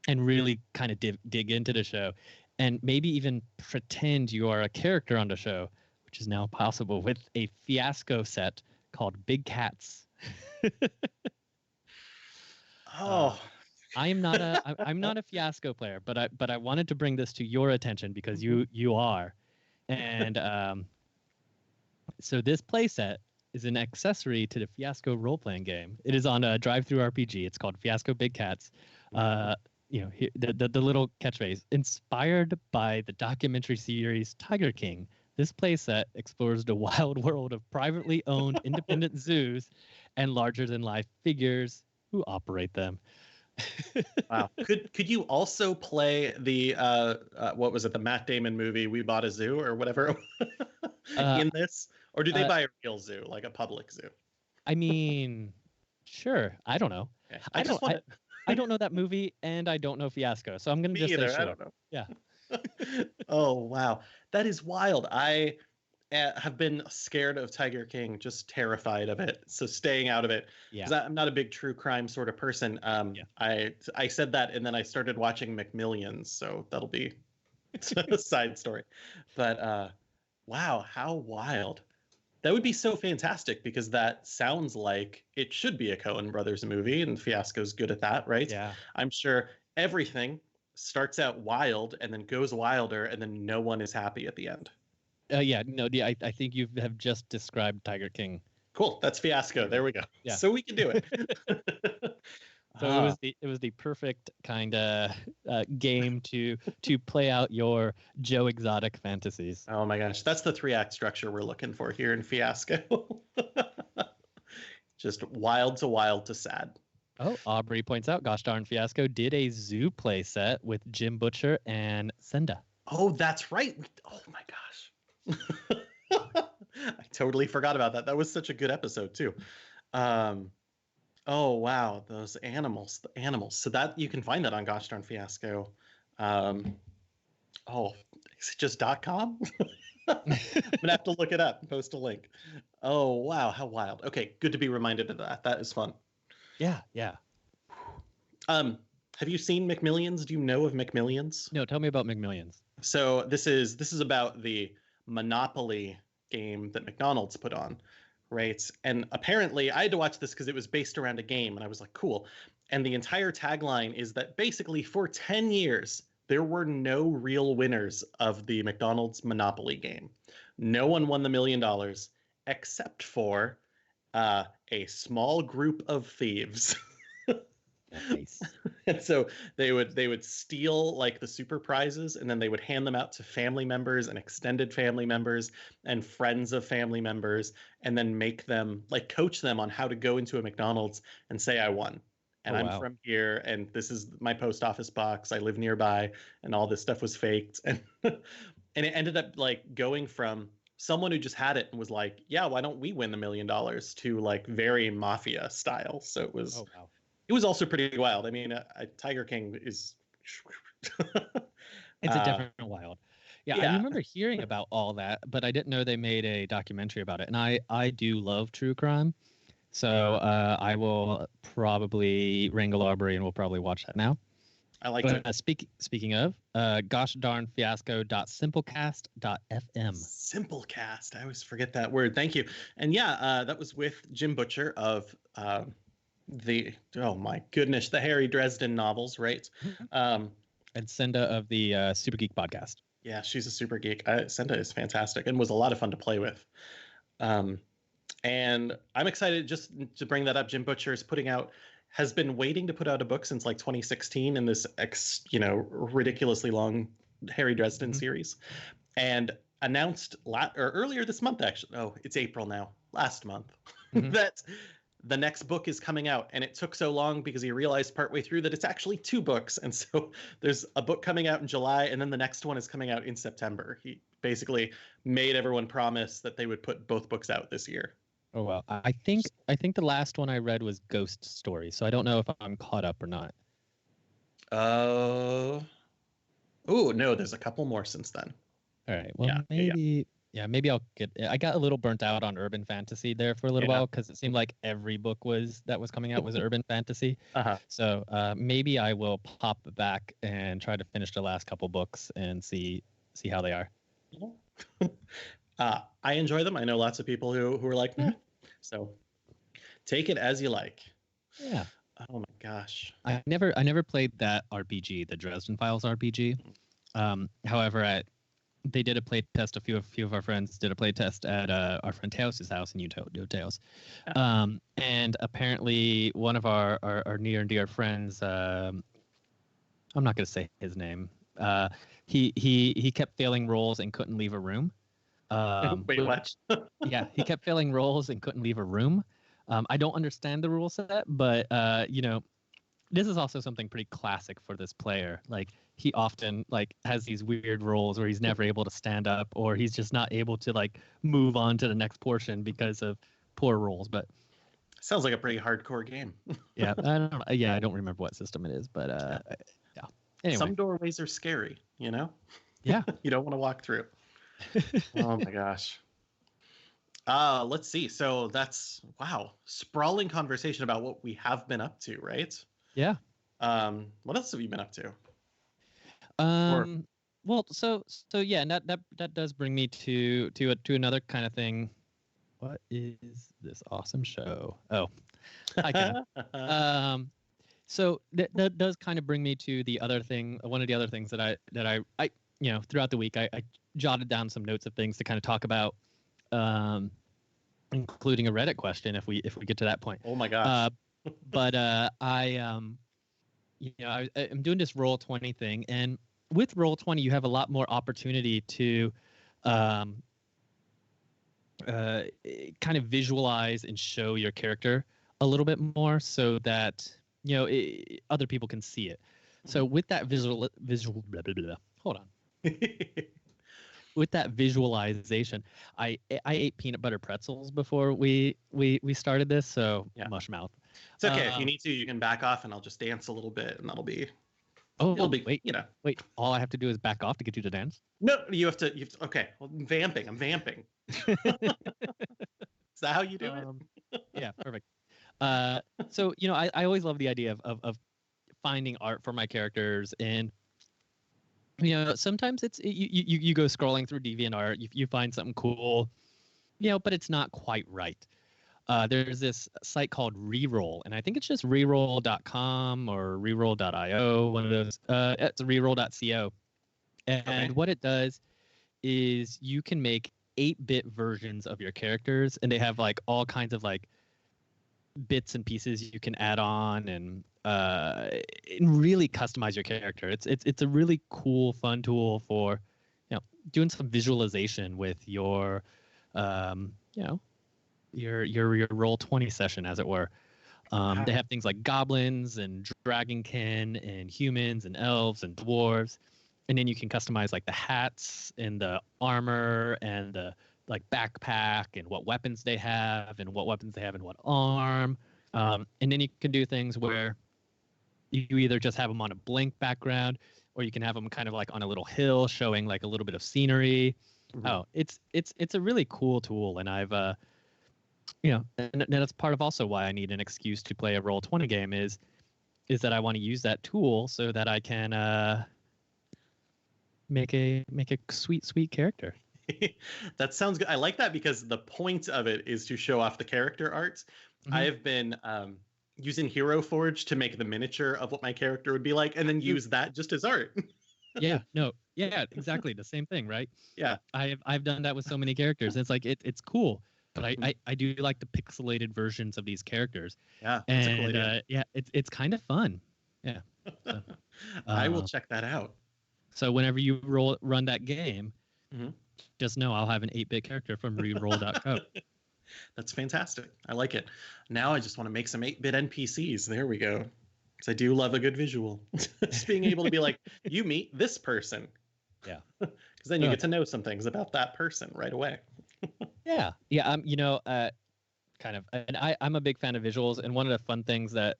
and really kind of dig into the show and maybe even pretend you are a character on the show, which is now possible with a fiasco set called Big Cats. I'm not a fiasco player, but I wanted to bring this to your attention because you are. And so this playset is an accessory to the Fiasco role-playing game. It is on a drive-through RPG. It's called Fiasco Big Cats. The little catchphrase, inspired by the documentary series Tiger King. This playset explores the wild world of privately owned independent zoos and larger-than-life figures who operate them. Wow. Could you also play the what was it, the Matt Damon movie We Bought a Zoo or whatever in this, or do they buy a real zoo, like a public zoo? I mean, sure. I don't know. Okay. I don't know that movie, and I don't know Fiasco, so I'm gonna just say sure. I don't know. Yeah. Oh wow, that is wild. I have been scared of Tiger King, just terrified of it. So staying out of it. Because I'm not a big true crime sort of person. I said that, and then I started watching McMillions, so that'll be a side story. But wow, how wild. That would be so fantastic because that sounds like it should be a Coen Brothers movie, and Fiasco's good at that, right? Yeah. I'm sure everything starts out wild and then goes wilder, and then no one is happy at the end. Yeah. No. Yeah. I think you have just described Tiger King. Cool. That's Fiasco. There we go. Yeah. So we can do it. So it was the perfect kind of game to play out your Joe Exotic fantasies. Oh my gosh, that's the 3-act structure we're looking for here in Fiasco. Just wild to sad. Oh, Aubrey points out, gosh darn, Fiasco did a zoo play set with Jim Butcher and Senda. Oh, that's right. Oh my gosh. I totally forgot about that. That was such a good episode too. Oh wow, those animals, the animals. So that you can find that on Gosh Darn Fiasco. Oh, is it just .com? I'm gonna have to look it up and post a link. Oh wow, how wild. Okay, good to be reminded of that. That is fun. Yeah. Have you seen McMillions? Do you know of McMillions? No, tell me about McMillions. So this is about the Monopoly game that McDonald's put on, right? And apparently I had to watch this because it was based around a game, and I was like, cool. And the entire tagline is that basically for 10 years, there were no real winners of the McDonald's Monopoly game. No one won the $1 million except for a small group of thieves. Nice. And so they would steal like the super prizes, and then they would hand them out to family members and extended family members and friends of family members, and then make them like coach them on how to go into a McDonald's and say, I won. And I'm from here, and this is my post office box. I live nearby, and all this stuff was faked. And and it ended up like going from someone who just had it and was like, yeah, why don't we win the $1 million, to like very mafia style. So it was It was also pretty wild. I mean, Tiger King is it's a different wild. Yeah, I remember hearing about all that, but I didn't know they made a documentary about it. And I do love true crime. So I will probably wrangle Aubrey and we'll probably watch that now. I like it. Speaking of, gosh darn fiasco.simplecast.fm. Simplecast. I always forget that word. Thank you. And yeah, that was with Jim Butcher of oh my goodness, the Harry Dresden novels, right? And Senda of the Super Geek podcast. Yeah, she's a super geek. Senda is fantastic and was a lot of fun to play with. And I'm excited just to bring that up. Jim Butcher has been waiting to put out a book since like 2016 in this ridiculously long Harry Dresden series, and announced earlier this month, actually. Oh, it's April now. Last month, that the next book is coming out. And it took so long because he realized partway through that it's actually 2 books. And so there's a book coming out in July, and then the next one is coming out in September. He basically made everyone promise that they would put both books out this year. Oh, wow. I think the last one I read was Ghost Story. So I don't know if I'm caught up or not. Oh, no, there's a couple more since then. All right. Well, maybe I'll I got a little burnt out on urban fantasy there for a little while because it seemed like every book that was coming out was urban fantasy. So maybe I will pop back and try to finish the last couple books and see how they are. I enjoy them. I know lots of people who are like, so take it as you like. Yeah. Oh my gosh. I never played that RPG, the Dresden Files RPG. However, they did a play test. A few of our friends did a play test at our friend Teos's house in Utah. And apparently one of our near and dear friends, I'm not going to say his name. He kept failing rolls and couldn't leave a room. Wait, what? Yeah, he kept failing rolls and couldn't leave a room. I don't understand the rule set, but this is also something pretty classic for this player. Like he often has these weird rolls where he's never able to stand up, or he's just not able to move on to the next portion because of poor rolls. But sounds like a pretty hardcore game. Yeah, I don't remember what system it is, but yeah. Anyway. Some doorways are scary, Yeah. You don't want to walk through. Oh my gosh. Let's see. So that's sprawling conversation about what we have been up to, right? Yeah. What else have you been up to? Well, so yeah, and that does bring me to another kind of thing What is this awesome show? Oh, I can. So that does kind of bring me to the other thing. One of the other things that I throughout the week I jotted down some notes of things to kind of talk about, including a Reddit question if we get to that point. Oh my gosh. But I'm doing this Roll20 thing, and with Roll20 you have a lot more opportunity to kind of visualize and show your character a little bit more, so that other people can see it. So with that visual blah, blah, blah, hold on. With that visualization, I ate peanut butter pretzels before we started this, so Yeah. mush mouth. It's okay. If you need to, you can back off and I'll just dance a little bit and that'll be. Oh, it'll be, wait. All I have to do is back off to get you to dance? No, you have to. Okay. Well, I'm vamping. Is that how you do it? Yeah, perfect. So I always love the idea of finding art for my characters, and sometimes you go scrolling through DeviantArt, you find something cool, but it's not quite right. There's this site called Reroll, and I think it's just reroll.com or reroll.io, one of those. It's reroll.co. And what it does is you can make 8-bit versions of your characters, and they have like all kinds of like bits and pieces you can add on and really customize your character. It's a really cool, fun tool for doing some visualization with your your Roll20 session, as it were. They have things like goblins and dragonkin and humans and elves and dwarves, and then you can customize like the hats and the armor and the like backpack and what weapons they have and what weapons they have in what arm. And then you can do things where you either just have them on a blank background, or you can have them kind of like on a little hill showing like a little bit of scenery. Mm-hmm. Oh, it's a really cool tool, and I've and that's part of also why I need an excuse to play a Roll20 game is that I want to use that tool so that I can make a sweet character. That sounds good. I like that because the point of it is to show off the character art. Mm-hmm. I have been using Hero Forge to make the miniature of what my character would be like, and then use that just as art. Yeah, exactly the same thing, right? Yeah, I've done that with so many characters. It's like it's cool, but I do like the pixelated versions of these characters. Yeah, that's a cool idea. It's kind of fun. Yeah, so, I will check that out. So whenever you run that game, mm-hmm. just know I'll have an 8-bit character from reroll.co. That's fantastic. I like it. Now I just want to make some 8-bit NPCs. There we go. Because I do love a good visual. Just being able to be like, you meet this person. Yeah. Because then you get to know some things about that person right away. Yeah. Kind of. And I'm a big fan of visuals. And one of the fun things that,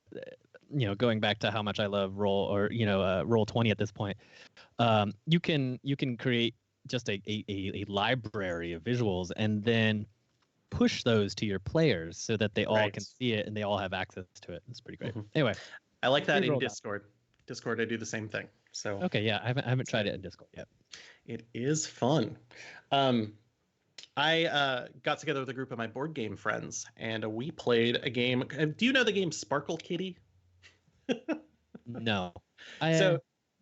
going back to how much I love Roll20 at this point, you can create just a library of visuals and then push those to your players so that they all can see it and they all have access to it. It's pretty great. Mm-hmm. Anyway, I like that in Discord. Discord, I do the same thing. So okay, yeah, I haven't tried it in Discord yet. It is fun. I got together with a group of my board game friends and we played a game. Do you know the game Sparkle Kitty? No.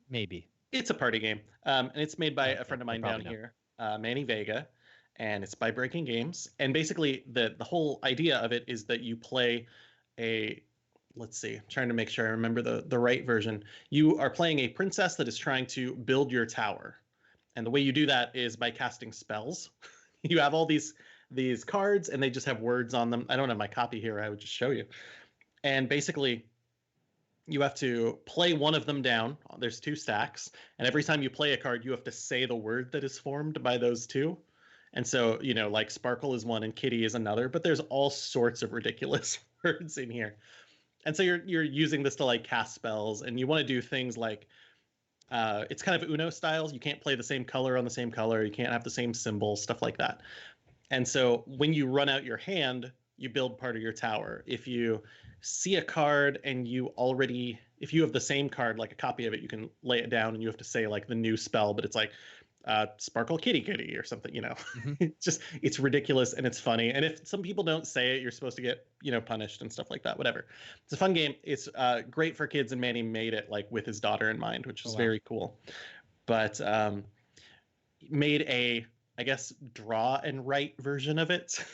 Maybe. It's a party game, and it's made by a friend of mine down here, Manny Vega, and it's by Breaking Games. And basically, the whole idea of it is that you play let's see, I'm trying to make sure I remember the right version. You are playing a princess that is trying to build your tower. And the way you do that is by casting spells. You have all these cards, and they just have words on them. I don't have my copy here. I would just show you. And basically, you have to play one of them down. There's 2 stacks. And every time you play a card, you have to say the word that is formed by those 2. And so, like Sparkle is one and Kitty is another. But there's all sorts of ridiculous words in here. And so you're using this to like cast spells. And you want to do things like, it's kind of Uno styles. You can't play the same color on the same color. You can't have the same symbol, stuff like that. And so when you run out your hand, you build part of your tower. If you see a card and if you have the same card, like a copy of it, you can lay it down and you have to say like the new spell, but it's like Sparkle Kitty Kitty or something, you know. Mm-hmm. It's ridiculous and it's funny. And if some people don't say it, you're supposed to get, you know, punished and stuff like that. Whatever. It's a fun game. It's great for kids, and Manny made it like with his daughter in mind, which is very cool. But made a, I guess, draw and write version of it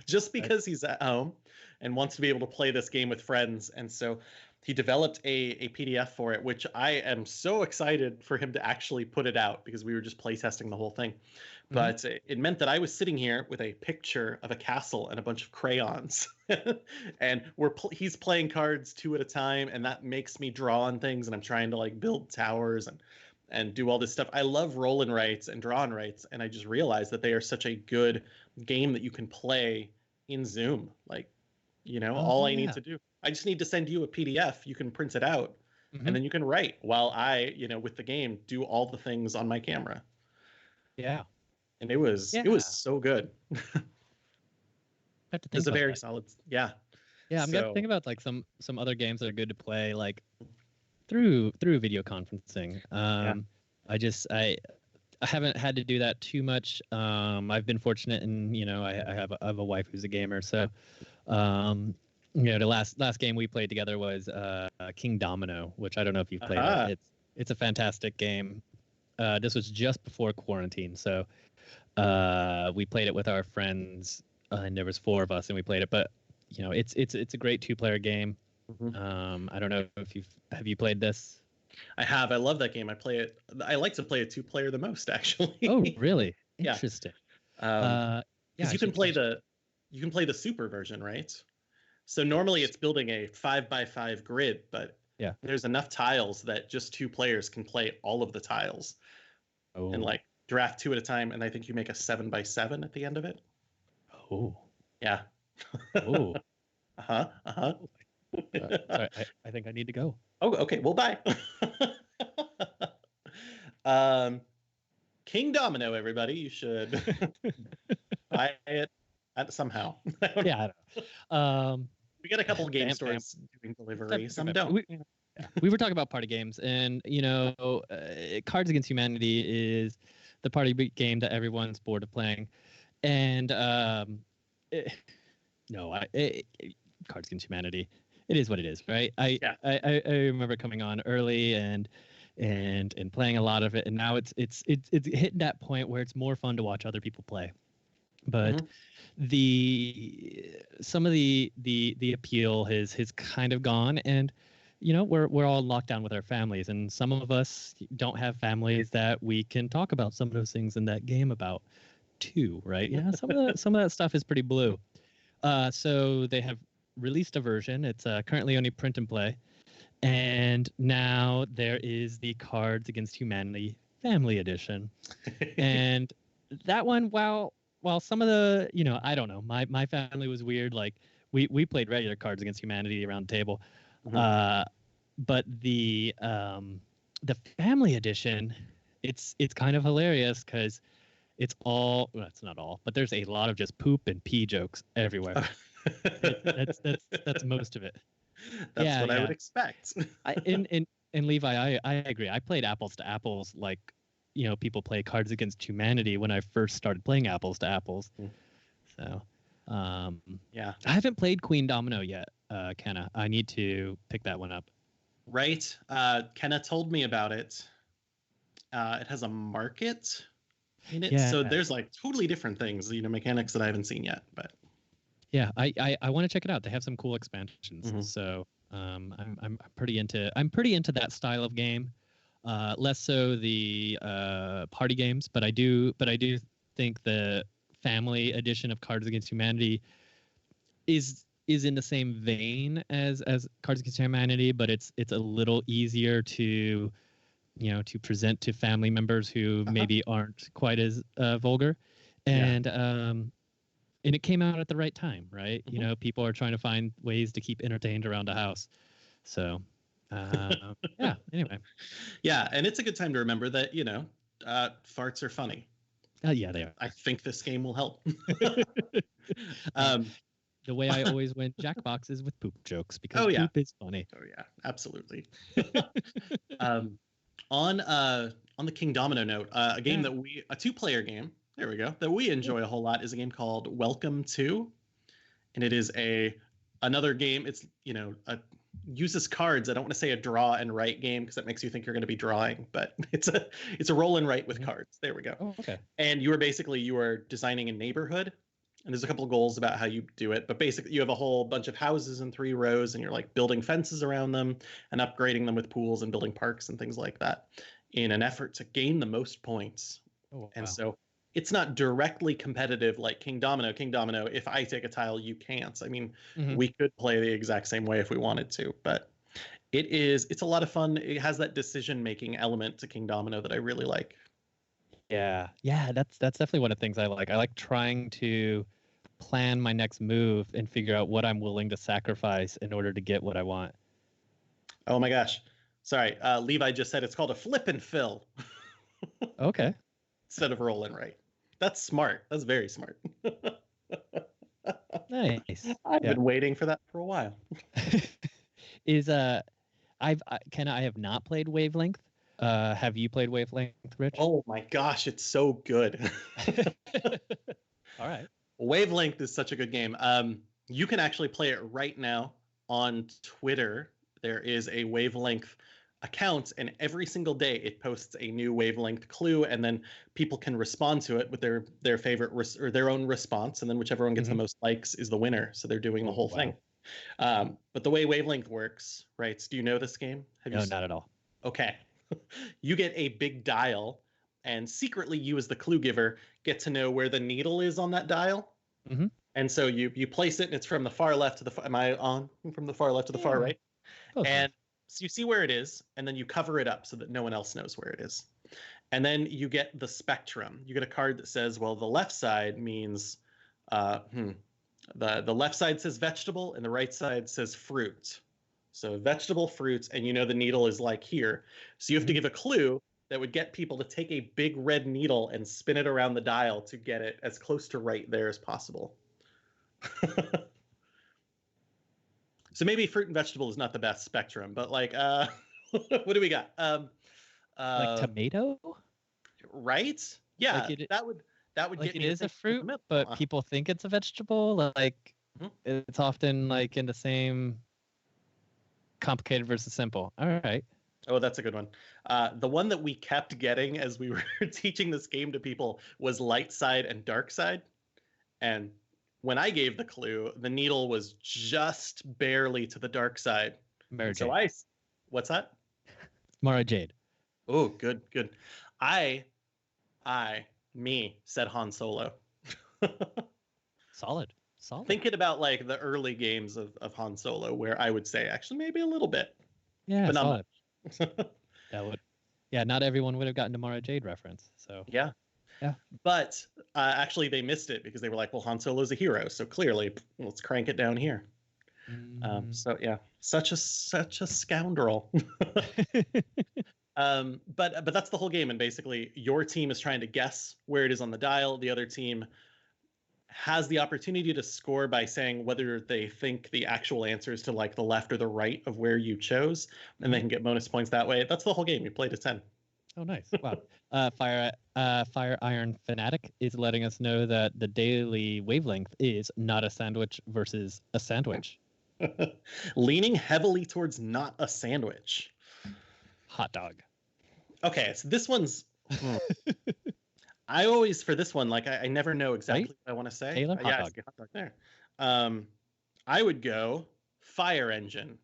just because he's at home and wants to be able to play this game with friends. And so he developed a PDF for it, which I am so excited for him to actually put it out, because we were just playtesting the whole thing. Mm-hmm. But it meant that I was sitting here with a picture of a castle and a bunch of crayons, and he's playing cards 2 at a time, and that makes me draw on things, and I'm trying to like build towers and do all this stuff. I love roll and writes and draw and writes, and I just realized that they are such a good game that you can play in Zoom. Like, you know, all I need to do, I just need to send you a PDF. You can print it out, mm-hmm. and then you can write while I, you know, with the game, do all the things on my camera. Yeah. And it was so good. It's a very solid. Yeah. Yeah. I'm gonna think about like some other games that are good to play like through video conferencing. I haven't had to do that too much. I've been fortunate, and you know, I have a wife who's a gamer, so you know, the last game we played together was King Domino, which I don't know if you've played it. It's a fantastic game. This was just before quarantine, so we played it with our friends, and there was 4 of us, and we played it. But you know, it's a great 2-player game. Mm-hmm. I don't know if have you played this? I have. I love that game. I play it. I like to play a 2-player the most, actually. Oh, really? Interesting. Because you can play the super version, right? So normally it's building a 5x5 grid, but there's enough tiles that just 2 players can play all of the tiles, and like draft 2 at a time. And I think you make a 7x7 at the end of it. Oh, yeah. Oh, sorry, I think I need to go. Oh, okay. Well, bye. King Domino, everybody. You should buy it somehow. Yeah, I don't know. We got a couple game stores doing delivery. Some don't. We were talking about party games, and you know, Cards Against Humanity is the party game that everyone's bored of playing, and Cards Against Humanity. It is what it is, right? I remember coming on early and playing a lot of it, and now it's hitting that point where it's more fun to watch other people play. But some of the appeal has kind of gone, and you know, we're all locked down with our families, and some of us don't have families that we can talk about some of those things in that game about too, right? Yeah, some of that stuff is pretty blue. So they have released a version. It's currently only print and play, and now there is the Cards Against Humanity Family Edition, and that one, while some of the, you know, I don't know, my family was weird. Like we played regular Cards Against Humanity around the table, but the Family Edition, it's kind of hilarious because it's all, well, it's not all, but there's a lot of just poop and pee jokes everywhere. That's most of it. That's what I would expect. And Levi, I agree. I played Apples to Apples like, you know, people play Cards Against Humanity when I first started playing Apples to Apples. So, I haven't played Queen Domino yet, Kenna. I need to pick that one up. Right. Kenna told me about it. It has a market in it, so there's like totally different things, you know, mechanics that I haven't seen yet. But yeah, I want to check it out. They have some cool expansions, so I'm pretty into that style of game. Less so the party games, but I do think the Family Edition of Cards Against Humanity is in the same vein as Cards Against Humanity, but it's a little easier to, you know, to present to family members who maybe aren't quite as vulgar, and it came out at the right time, right? You know, people are trying to find ways to keep entertained around the house, so. Anyway. Yeah, and it's a good time to remember that, you know, farts are funny. Yeah, they are. I think this game will help. The way I always win Jackbox is with poop jokes, because poop is funny. Oh yeah, absolutely. On on the King Domino note, a game Yeah. that a 2-player game, there we go, that we enjoy a whole lot is a game called Welcome To, and it is another game. It's uses cards. I don't want to say a draw and write game because that makes you think you're going to be drawing, but it's a roll and write with cards. There we go. Oh, okay. And you are designing a neighborhood, and there's a couple of goals about how you do it. But basically, you have a whole bunch of houses in 3 rows, and you're like building fences around them and upgrading them with pools and building parks and things like that in an effort to gain the most points. Oh, wow. And so it's not directly competitive like King Domino. King Domino, if I take a tile, you can't. I mean, we could play the exact same way if we wanted to, but it's a lot of fun. It has that decision-making element to King Domino that I really like. Yeah. Yeah, that's definitely one of the things I like. I like trying to plan my next move and figure out what I'm willing to sacrifice in order to get what I want. Oh my gosh. Sorry. Levi just said it's called a flip and fill. Okay. Instead of roll and write. That's smart. That's very smart. Nice. I've been waiting for that for a while. I have not played Wavelength. Have you played Wavelength, Rich? Oh my gosh, it's so good. All right. Wavelength is such a good game. You can actually play it right now on Twitter. There is a Wavelength account, and every single day it posts a new Wavelength clue, and then people can respond to it with their favorite or their own response, and then whichever one gets the most likes is the winner. So they're doing the whole thing. But the way Wavelength works, right? Do you know this game? No, not at all. Okay. You get a big dial, and secretly you as the clue giver get to know where the needle is on that dial. And so you place it, and it's from the far left to the am I on from the far left to the far right? And so you see where it is, and then you cover it up so that no one else knows where it is. And then you get the spectrum. You get a card that says, well, the left side means the left side says vegetable and the right side says fruit. So vegetable, fruits, and the needle is like here. So you have to give a clue that would get people to take a big red needle and spin it around the dial to get it as close to right there as possible. So maybe fruit and vegetable is not the best spectrum, but like, what do we got? Like tomato? Right? Yeah, like that would like get it me is a fruit, but people think it's a vegetable. Like it's often like in the same complicated versus simple. All right. Oh, that's a good one. The one that we kept getting as we were teaching this game to people was light side and dark side. And when I gave the clue, the needle was just barely to the dark side. Mara Jade. So what's that? Mara Jade. Oh, good. Me said Han Solo. Solid. Thinking about like the early games of Han Solo, where I would say actually maybe a little bit. Yeah, but solid. That would. Yeah, not everyone would have gotten to Mara Jade reference. So yeah. But actually, they missed it because they were like, "Well, Han Solo's a hero, so clearly, let's crank it down here." So yeah, such a scoundrel. But that's the whole game, and basically, your team is trying to guess where it is on the dial. The other team has the opportunity to score by saying whether they think the actual answer is to like the left or the right of where you chose, and they can get bonus points that way. That's the whole game. You play to 10. Oh, nice. Wow. Fire Iron Fanatic is letting us know that the daily Wavelength is not a sandwich versus a sandwich. Leaning heavily towards not a sandwich. Hot dog. Okay, so this one's... I always, for this one, like I never know exactly what I want to say. Taylor, hot dog. Hot dog there. I would go fire engine.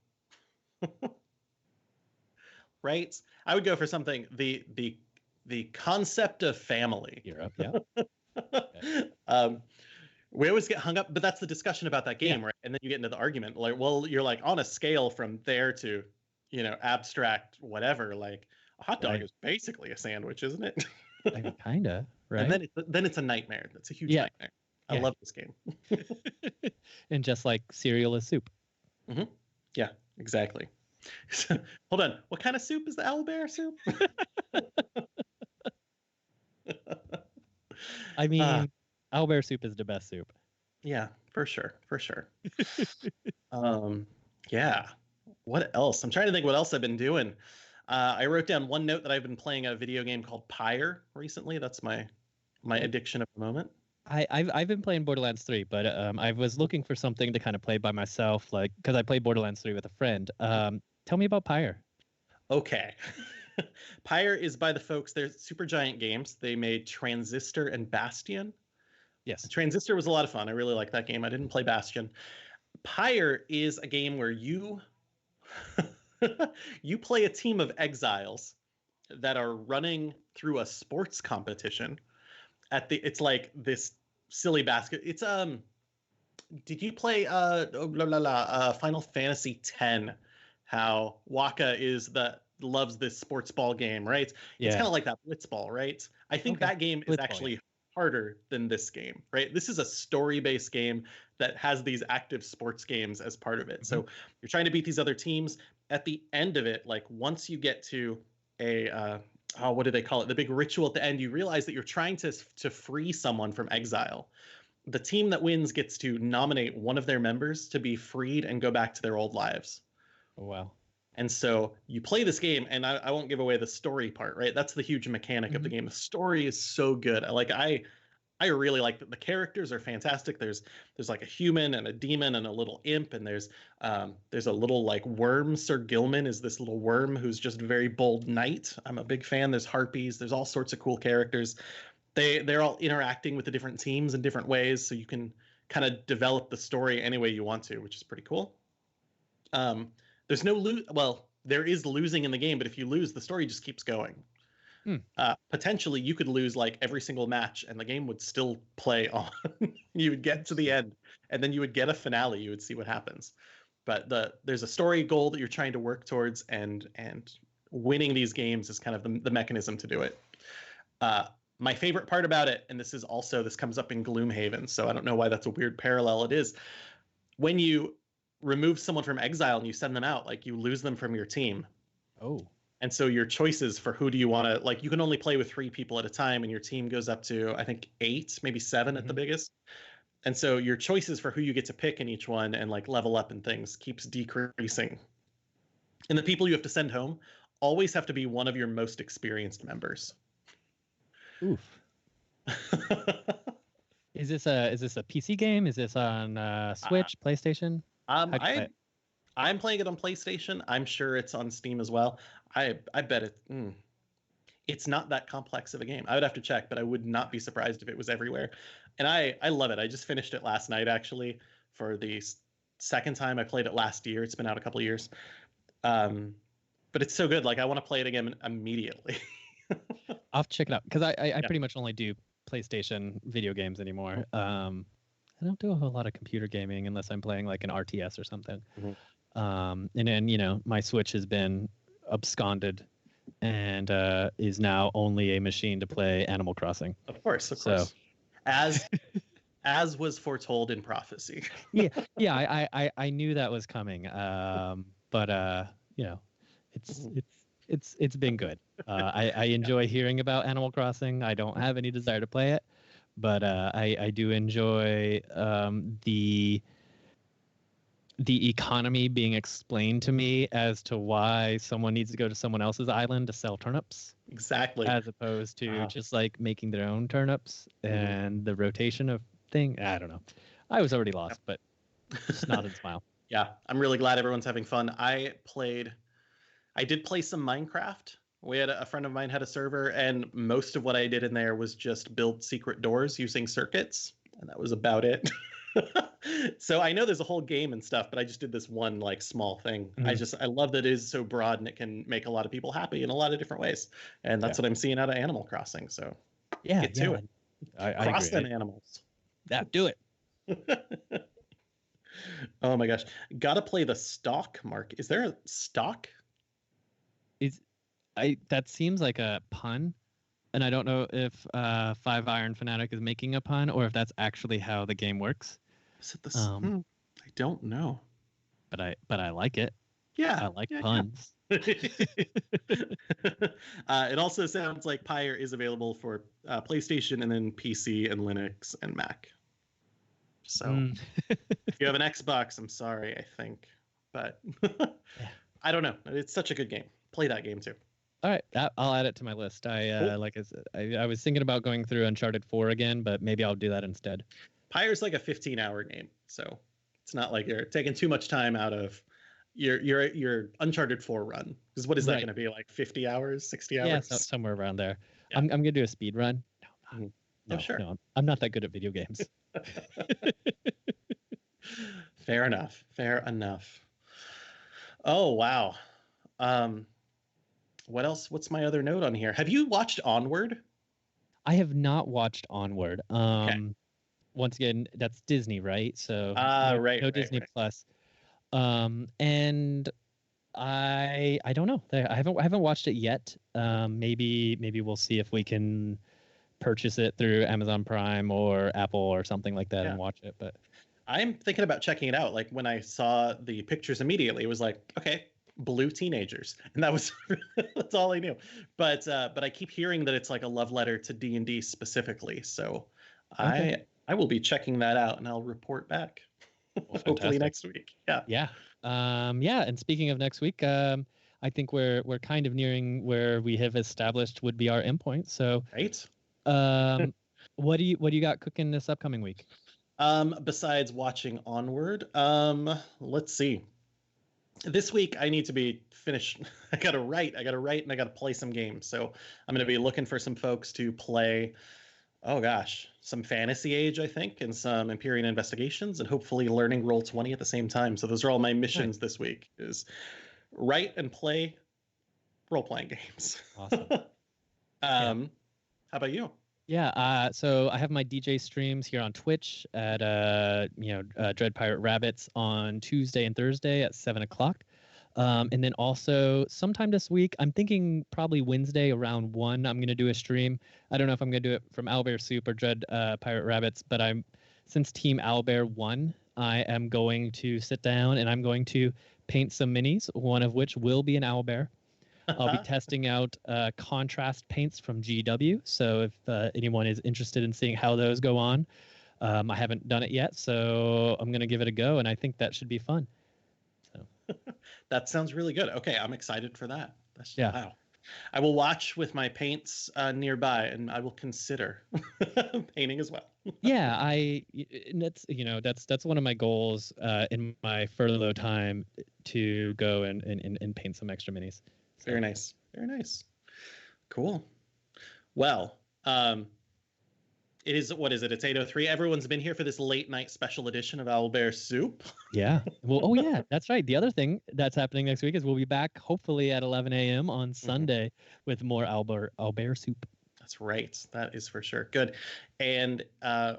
Right? I would go for something the concept of family. Europe, yeah. Okay. We always get hung up, but that's the discussion about that game, right? And then you get into the argument, like, well, you're like on a scale from there to, abstract whatever. Like a hot dog is basically a sandwich, isn't it? I mean, kinda, right? And then it's a nightmare. That's a huge nightmare. I love this game. And just like cereal is soup. Mm-hmm. Yeah, exactly. Hold on. What kind of soup is the Owlbear soup? I mean, Owlbear soup is the best soup. Yeah, for sure. Yeah. What else? I'm trying to think what else I've been doing. I wrote down one note that I've been playing a video game called Pyre recently. That's my addiction at the moment. I've been playing Borderlands 3, but I was looking for something to kind of play by myself, like because I played Borderlands 3 with a friend. Tell me about Pyre. Okay. Pyre is by the folks, they're Supergiant Games. They made Transistor and Bastion. Yes. Transistor was a lot of fun. I really liked that game. I didn't play Bastion. Pyre is a game where you you play a team of exiles that are running through a sports competition it's like this silly basket. It's did you play Final Fantasy X? How Waka loves this sports ball game, right? Yeah. It's kind of like that Blitzball, right? I think that game is actually harder than this game, right? This is a story-based game that has these active sports games as part of it. So you're trying to beat these other teams. At the end of it, like once you get to a what do they call it? The big ritual at the end, you realize that you're trying to free someone from exile. The team that wins gets to nominate one of their members to be freed and go back to their old lives. Oh, wow. And so you play this game, and I won't give away the story part, right? That's the huge mechanic of the game. The story is so good. I really like that. The characters are fantastic. There's like a human and a demon and a little imp, and there's a little like worm. Sir Gilman is this little worm who's just a very bold knight. I'm a big fan. There's harpies. There's all sorts of cool characters. They're all interacting with the different teams in different ways, so you can kind of develop the story any way you want to, which is pretty cool. There's no well, there is losing in the game, but if you lose, the story just keeps going. Potentially, you could lose like every single match, and the game would still play on. You would get to the end, and then you would get a finale. You would see what happens. But there's a story goal that you're trying to work towards, and winning these games is kind of the mechanism to do it. My favorite part about it, and this comes up in Gloomhaven, so I don't know why that's a weird parallel. It is when you remove someone from exile and you send them out, like you lose them from your team. Oh. And so your choices for who do you want to, like, you can only play with 3 people at a time, and your team goes up to, I think, 8, maybe 7 at the biggest. And so your choices for who you get to pick in each one and like level up and things keeps decreasing. And the people you have to send home always have to be one of your most experienced members. Oof. Is this a PC game? Is this on Switch, PlayStation? I'm playing it on PlayStation. I'm sure it's on Steam as well. I bet it's not that complex of a game. I would have to check, but I would not be surprised if it was everywhere. And I love it. I just finished it last night, actually, for the second time. I played it last year. It's been out a couple of years. But it's so good. Like, I want to play it again immediately. I'll have to check it out, because I pretty much only do PlayStation video games anymore. I don't do a whole lot of computer gaming unless I'm playing like an RTS or something. And then, my Switch has been absconded and is now only a machine to play Animal Crossing. Of course. As was foretold in prophecy. I knew that was coming. But it's been good. I enjoy hearing about Animal Crossing. I don't have any desire to play it, but I do enjoy the economy being explained to me as to why someone needs to go to someone else's island to sell turnips. Exactly. As opposed to just like making their own turnips and the rotation of thing. I don't know. I was already lost, but just nod and smile. Yeah, I'm really glad everyone's having fun. I did play some Minecraft. A friend of mine had a server, and most of what I did in there was just build secret doors using circuits, and that was about it. So I know there's a whole game and stuff, but I just did this one like small thing. I love that it is so broad and it can make a lot of people happy in a lot of different ways, and that's what I'm seeing out of Animal Crossing. So get to it. I Cross agree. them animals. Yeah, do it. Oh my gosh, gotta play the stock, Mark. Is there a stock? That seems like a pun, and I don't know if Five Iron Fanatic is making a pun or if that's actually how the game works. Is it I don't know, but I like it. Yeah, I like puns. It also sounds like Pyre is available for PlayStation and then PC and Linux and Mac. So if you have an Xbox, I'm sorry, I think, but I don't know. It's such a good game. play that game too. All right, I'll add it to my list. Cool. Like I said, I was thinking about going through Uncharted 4 again, but maybe I'll do that instead. Pyre's like a 15-hour game, so it's not like you're taking too much time out of your Uncharted 4 run. Because what is that going to be, like 50 hours, 60 hours? Yeah, somewhere around there. Yeah. I'm gonna do a speed run. No, sure. No, I'm not that good at video games. Fair enough. Fair enough. Oh wow. What else? What's my other note on here? Have you watched Onward? I have not watched Onward. Okay. Once again, that's Disney, right? So right. Disney Plus. And I don't know. I haven't watched it yet. Maybe we'll see if we can purchase it through Amazon Prime or Apple or something like that and watch it. But I'm thinking about checking it out. Like when I saw the pictures immediately, it was like, okay, blue teenagers, and that was that's all I knew. But I keep hearing that it's like a love letter to D&D specifically. So okay. I will be checking that out, and I'll report back. Well, hopefully next week. Yeah. Yeah. And speaking of next week, I think we're kind of nearing where we have established would be our endpoint. So right. What do you got cooking this upcoming week? Besides watching Onward, let's see. This week I need to be finished. I gotta write, and I gotta play some games. So I'm gonna be looking for some folks to play. Oh gosh, some Fantasy Age, I think, and some Empyrean Investigations, and hopefully learning Roll20 at the same time. So those are all my missions this week: is write and play role-playing games. Awesome. How about you? Yeah, so I have my DJ streams here on Twitch at Dread Pirate Rabbits on Tuesday and Thursday at 7:00. And then also sometime this week, I'm thinking probably Wednesday around 1, I'm gonna do a stream. I don't know if I'm gonna do it from Owlbear Soup or Dread Pirate Rabbits, but since Team Owlbear won, I am going to sit down and I'm going to paint some minis, one of which will be an owlbear. I'll be testing out contrast paints from GW. So if anyone is interested in seeing how those go on, I haven't done it yet, so I'm going to give it a go, and I think that should be fun. So that sounds really good. Okay, I'm excited for that. Yeah. Wow. I will watch with my paints nearby, and I will consider painting as well. Yeah, that's one of my goals in my furlough time, to go and paint some extra minis. So. Very nice. Very nice. Cool. Well, it is, what is it? It's 8:03. Everyone's been here for this late night special edition of Owlbear Soup. Yeah. Well, oh yeah, that's right. The other thing that's happening next week is we'll be back hopefully at 11 a.m. on Sunday with more Owlbear Soup. That's right. That is for sure. Good. And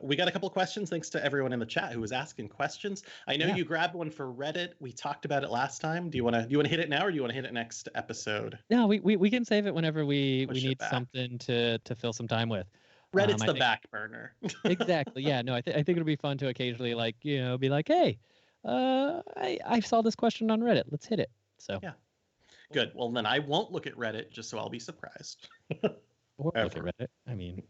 we got a couple of questions. Thanks to everyone in the chat who was asking questions. I know you grabbed one for Reddit. We talked about it last time. Do you want to hit it now, or do you want to hit it next episode? No, we can save it whenever we need something to fill some time with. Reddit's the back burner. Exactly. Yeah. No, I think it'll be fun to occasionally be like, hey, I saw this question on Reddit. Let's hit it. So yeah. Good. Well, then I won't look at Reddit, just so I'll be surprised. Or look at Reddit. I mean,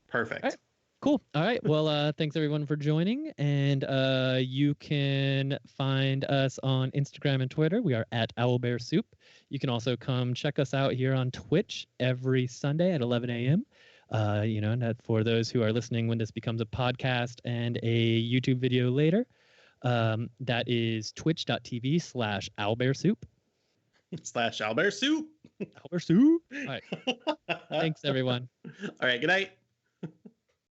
perfect. All right. Cool. All right. Well, thanks everyone for joining, and you can find us on Instagram and Twitter. We are at Owlbear Soup. You can also come check us out here on Twitch every Sunday at 11 a.m. And that for those who are listening when this becomes a podcast and a YouTube video later, that is twitch.tv/Owlbear Soup. /Owlbear Soup. Owlbear Soup. All right. Thanks, everyone. All right. Good night.